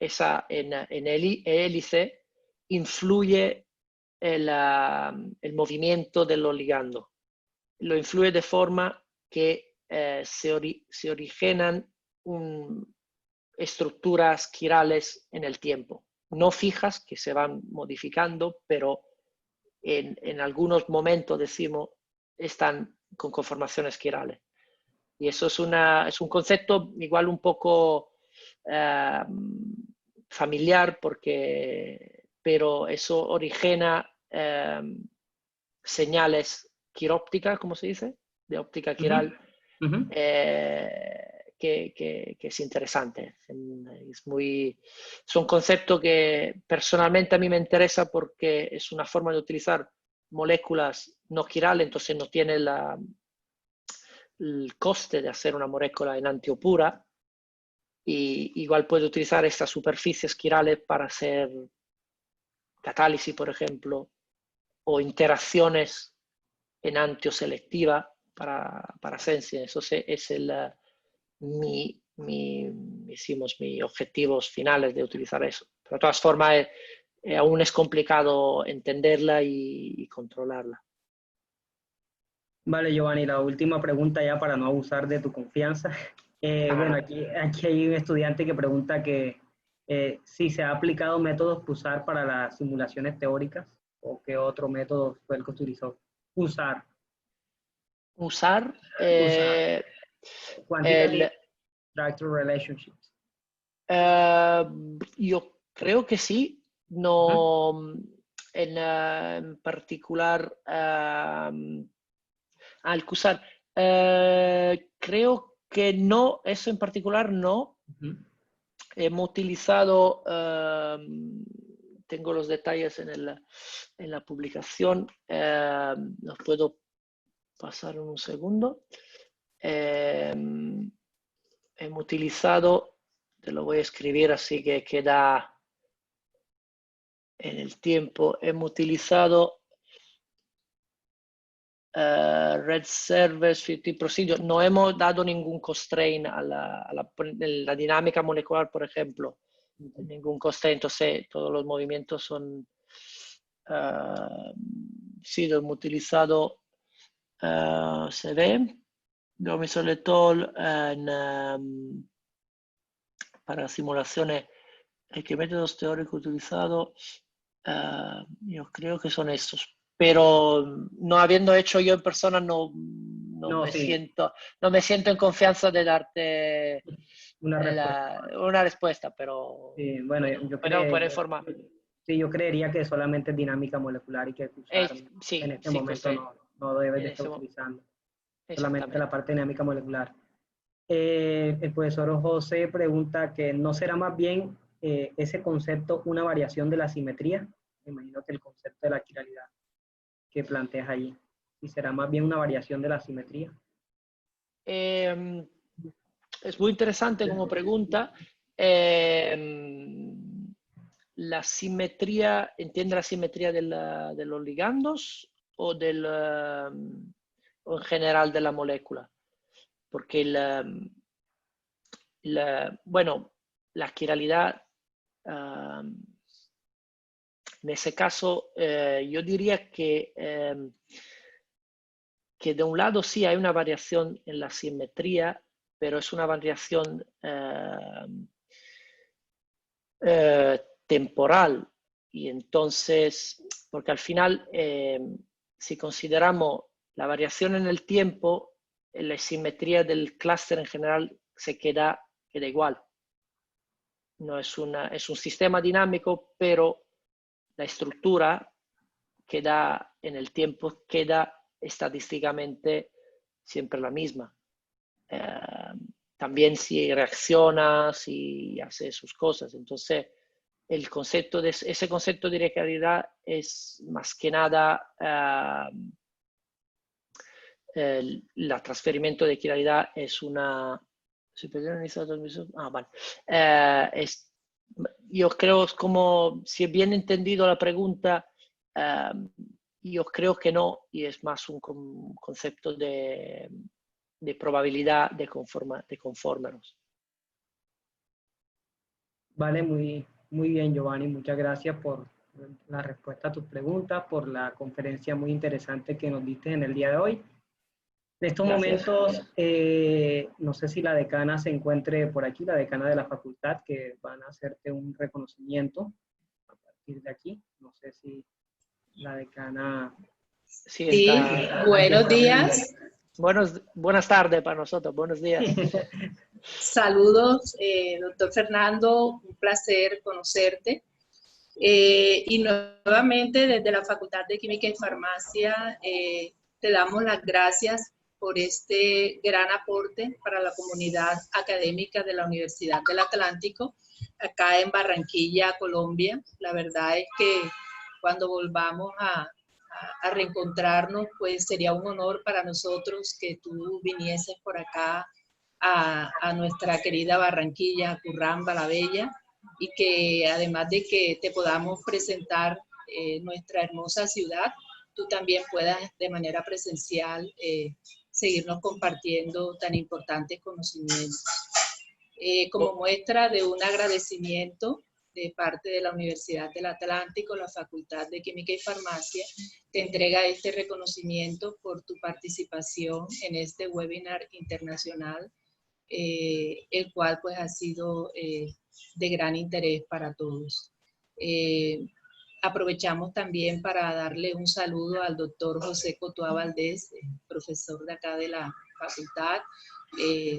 esa en el hélice influye el movimiento de los ligandos. Lo influye de forma que se originan estructuras quirales en el tiempo. No fijas, que se van modificando, pero en algunos momentos, decimos, están con conformaciones quirales. Y eso es un concepto igual un poco familiar, pero eso origina señales quirópticas, ¿cómo se dice? De óptica quiral, que es interesante. Es un concepto que personalmente a mí me interesa porque es una forma de utilizar moléculas no quirales, entonces no tiene el coste de hacer una molécula enantio pura, y igual puede utilizar estas superficies quirales para hacer catálisis, por ejemplo, o interacciones enantio selectiva para ciencia. Eso es mis objetivos finales de utilizar eso. Pero de todas formas, aún es complicado entenderla y controlarla. Vale, Giovanni, la última pregunta ya para no abusar de tu confianza. Bueno, aquí hay un estudiante que pregunta que si se ha aplicado métodos PUSAR para las simulaciones teóricas o qué otro método fue el que utilizó. Usar. Quantitative Structure Relationships. Yo creo que sí. No, en particular, al CUSAR. Creo que no, eso en particular no. Hemos utilizado tengo los detalles en la publicación. Los puedo pasar en un segundo. Hemos utilizado, te lo voy a escribir así que queda en el tiempo. Hemos utilizado Red Service 50 Procedure. No hemos dado ningún constraint a la dinámica molecular, por ejemplo. Ningún constraint, entonces todos los movimientos son sí, hemos utilizado se ve Domisoletol para simulaciones. ¿Qué métodos teóricos utilizados? Yo creo que son estos, pero no habiendo hecho yo en persona no me siento en confianza de darte una respuesta, pero sí, bueno, por informar. Sí, yo creería que solamente es dinámica molecular y que sí, en este momento no debes de estar utilizando. Solamente la parte dinámica molecular. El profesor José pregunta que ¿no será más bien ese concepto una variación de la simetría? Me imagino que el concepto de la quiralidad que planteas allí. ¿Y será más bien una variación de la simetría? Es muy interesante como pregunta. La simetría, ¿entiende la simetría de los ligandos o en general de la molécula? Porque bueno, la quiralidad, en ese caso, yo diría que de un lado sí hay una variación en la simetría, pero es una variación temporal. Y entonces, porque al final, si consideramos la variación en el tiempo, la simetría del clúster en general se queda igual. No es un sistema dinámico, pero la estructura queda en el tiempo, queda estadísticamente siempre la misma. También si reacciona, si hace sus cosas. Entonces, ese concepto de quiralidad es más que nada el transferimiento de quiralidad es una... vale. Yo creo, como si he bien entendido la pregunta, yo creo que no, y es más un concepto de probabilidad de conformarnos. Vale, muy bien, Giovanni. Muchas gracias por la respuesta a tus preguntas, por la conferencia muy interesante que nos diste en el día de hoy. En estos momentos, no sé si la decana se encuentre por aquí, la decana de la facultad, que van a hacerte un reconocimiento a partir de aquí. No sé si la decana... Sí, está buenos días. Buenas tardes para nosotros, buenos días. Saludos, doctor Fernando, un placer conocerte. Y nuevamente desde la Facultad de Química y Farmacia te damos las gracias por este gran aporte para la comunidad académica de la Universidad del Atlántico, acá en Barranquilla, Colombia. La verdad es que cuando volvamos a reencontrarnos, pues sería un honor para nosotros que tú vinieses por acá a nuestra querida Barranquilla, a Curramba la Bella, y que además de que te podamos presentar nuestra hermosa ciudad, tú también puedas de manera presencial seguirnos compartiendo tan importantes conocimientos. Como muestra de un agradecimiento de parte de la Universidad del Atlántico, la Facultad de Química y Farmacia te entrega este reconocimiento por tu participación en este webinar internacional, el cual pues ha sido de gran interés para todos. Aprovechamos también para darle un saludo al doctor José Cotoa Valdés, profesor de acá de la facultad.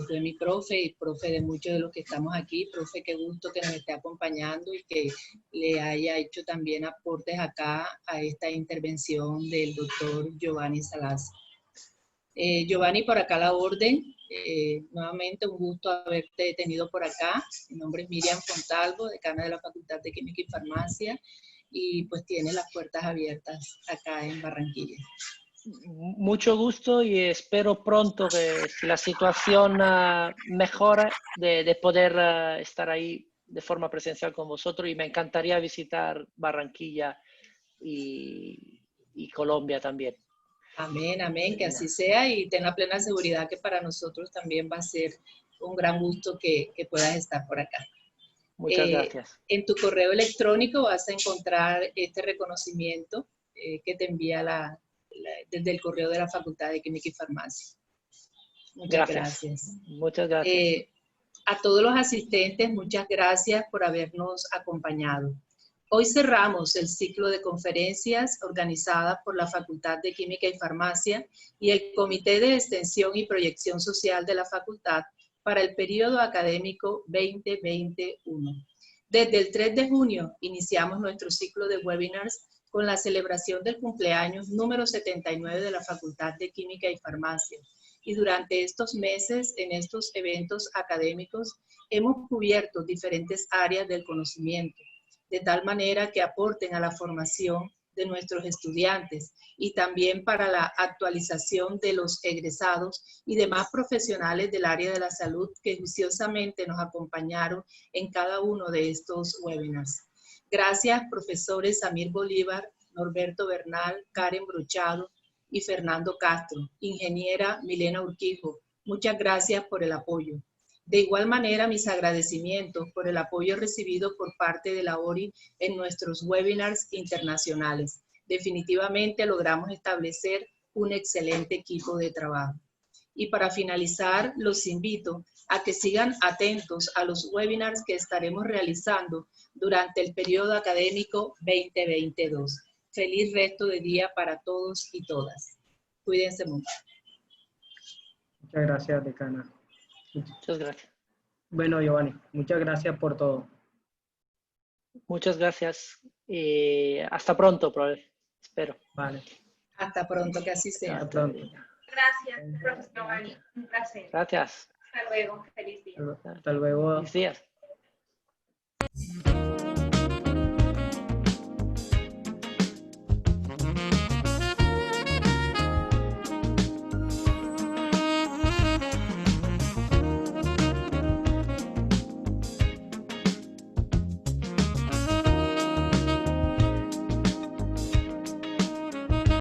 Fue mi profe y profe de muchos de los que estamos aquí. Profe, qué gusto que nos esté acompañando y que le haya hecho también aportes acá a esta intervención del doctor Giovanni Salazar. Giovanni, por acá la orden. Nuevamente un gusto haberte tenido por acá. Mi nombre es Miriam Fontalvo, decana de la Facultad de Química y Farmacia. y pues tiene las puertas abiertas acá en Barranquilla. Mucho gusto y espero pronto que si la situación mejore, de poder estar ahí de forma presencial con vosotros, y me encantaría visitar Barranquilla y Colombia también. Amén, amén, que así sea, y ten la plena seguridad que para nosotros también va a ser un gran gusto que puedas estar por acá. Muchas gracias. En tu correo electrónico vas a encontrar este reconocimiento que te envía desde el correo de la Facultad de Química y Farmacia. Muchas gracias. Muchas gracias. A todos los asistentes, muchas gracias por habernos acompañado. Hoy cerramos el ciclo de conferencias organizadas por la Facultad de Química y Farmacia y el Comité de Extensión y Proyección Social de la Facultad para el periodo académico 2021. Desde el 3 de junio iniciamos nuestro ciclo de webinars con la celebración del cumpleaños número 79 de la Facultad de Química y Farmacia. Y durante estos meses, en estos eventos académicos, hemos cubierto diferentes áreas del conocimiento, de tal manera que aporten a la formación de nuestros estudiantes y también para la actualización de los egresados y demás profesionales del área de la salud que juiciosamente nos acompañaron en cada uno de estos webinars. Gracias, profesores Samir Bolívar, Norberto Bernal, Karen Brochado y Fernando Castro. Ingeniera Milena Urquijo, muchas gracias por el apoyo. De igual manera, mis agradecimientos por el apoyo recibido por parte de la ORI en nuestros webinars internacionales. Definitivamente logramos establecer un excelente equipo de trabajo. Y para finalizar, los invito a que sigan atentos a los webinars que estaremos realizando durante el periodo académico 2022. Feliz resto de día para todos y todas. Cuídense mucho. Muchas gracias, decana. Muchas gracias. Bueno, Giovanni, muchas gracias por todo. Muchas gracias. Hasta pronto, espero. Vale. Hasta pronto, que así sea. Hasta pronto. Gracias, profesor Giovanni. Un placer. Gracias. Hasta luego. Feliz día. Hasta luego. Feliz días.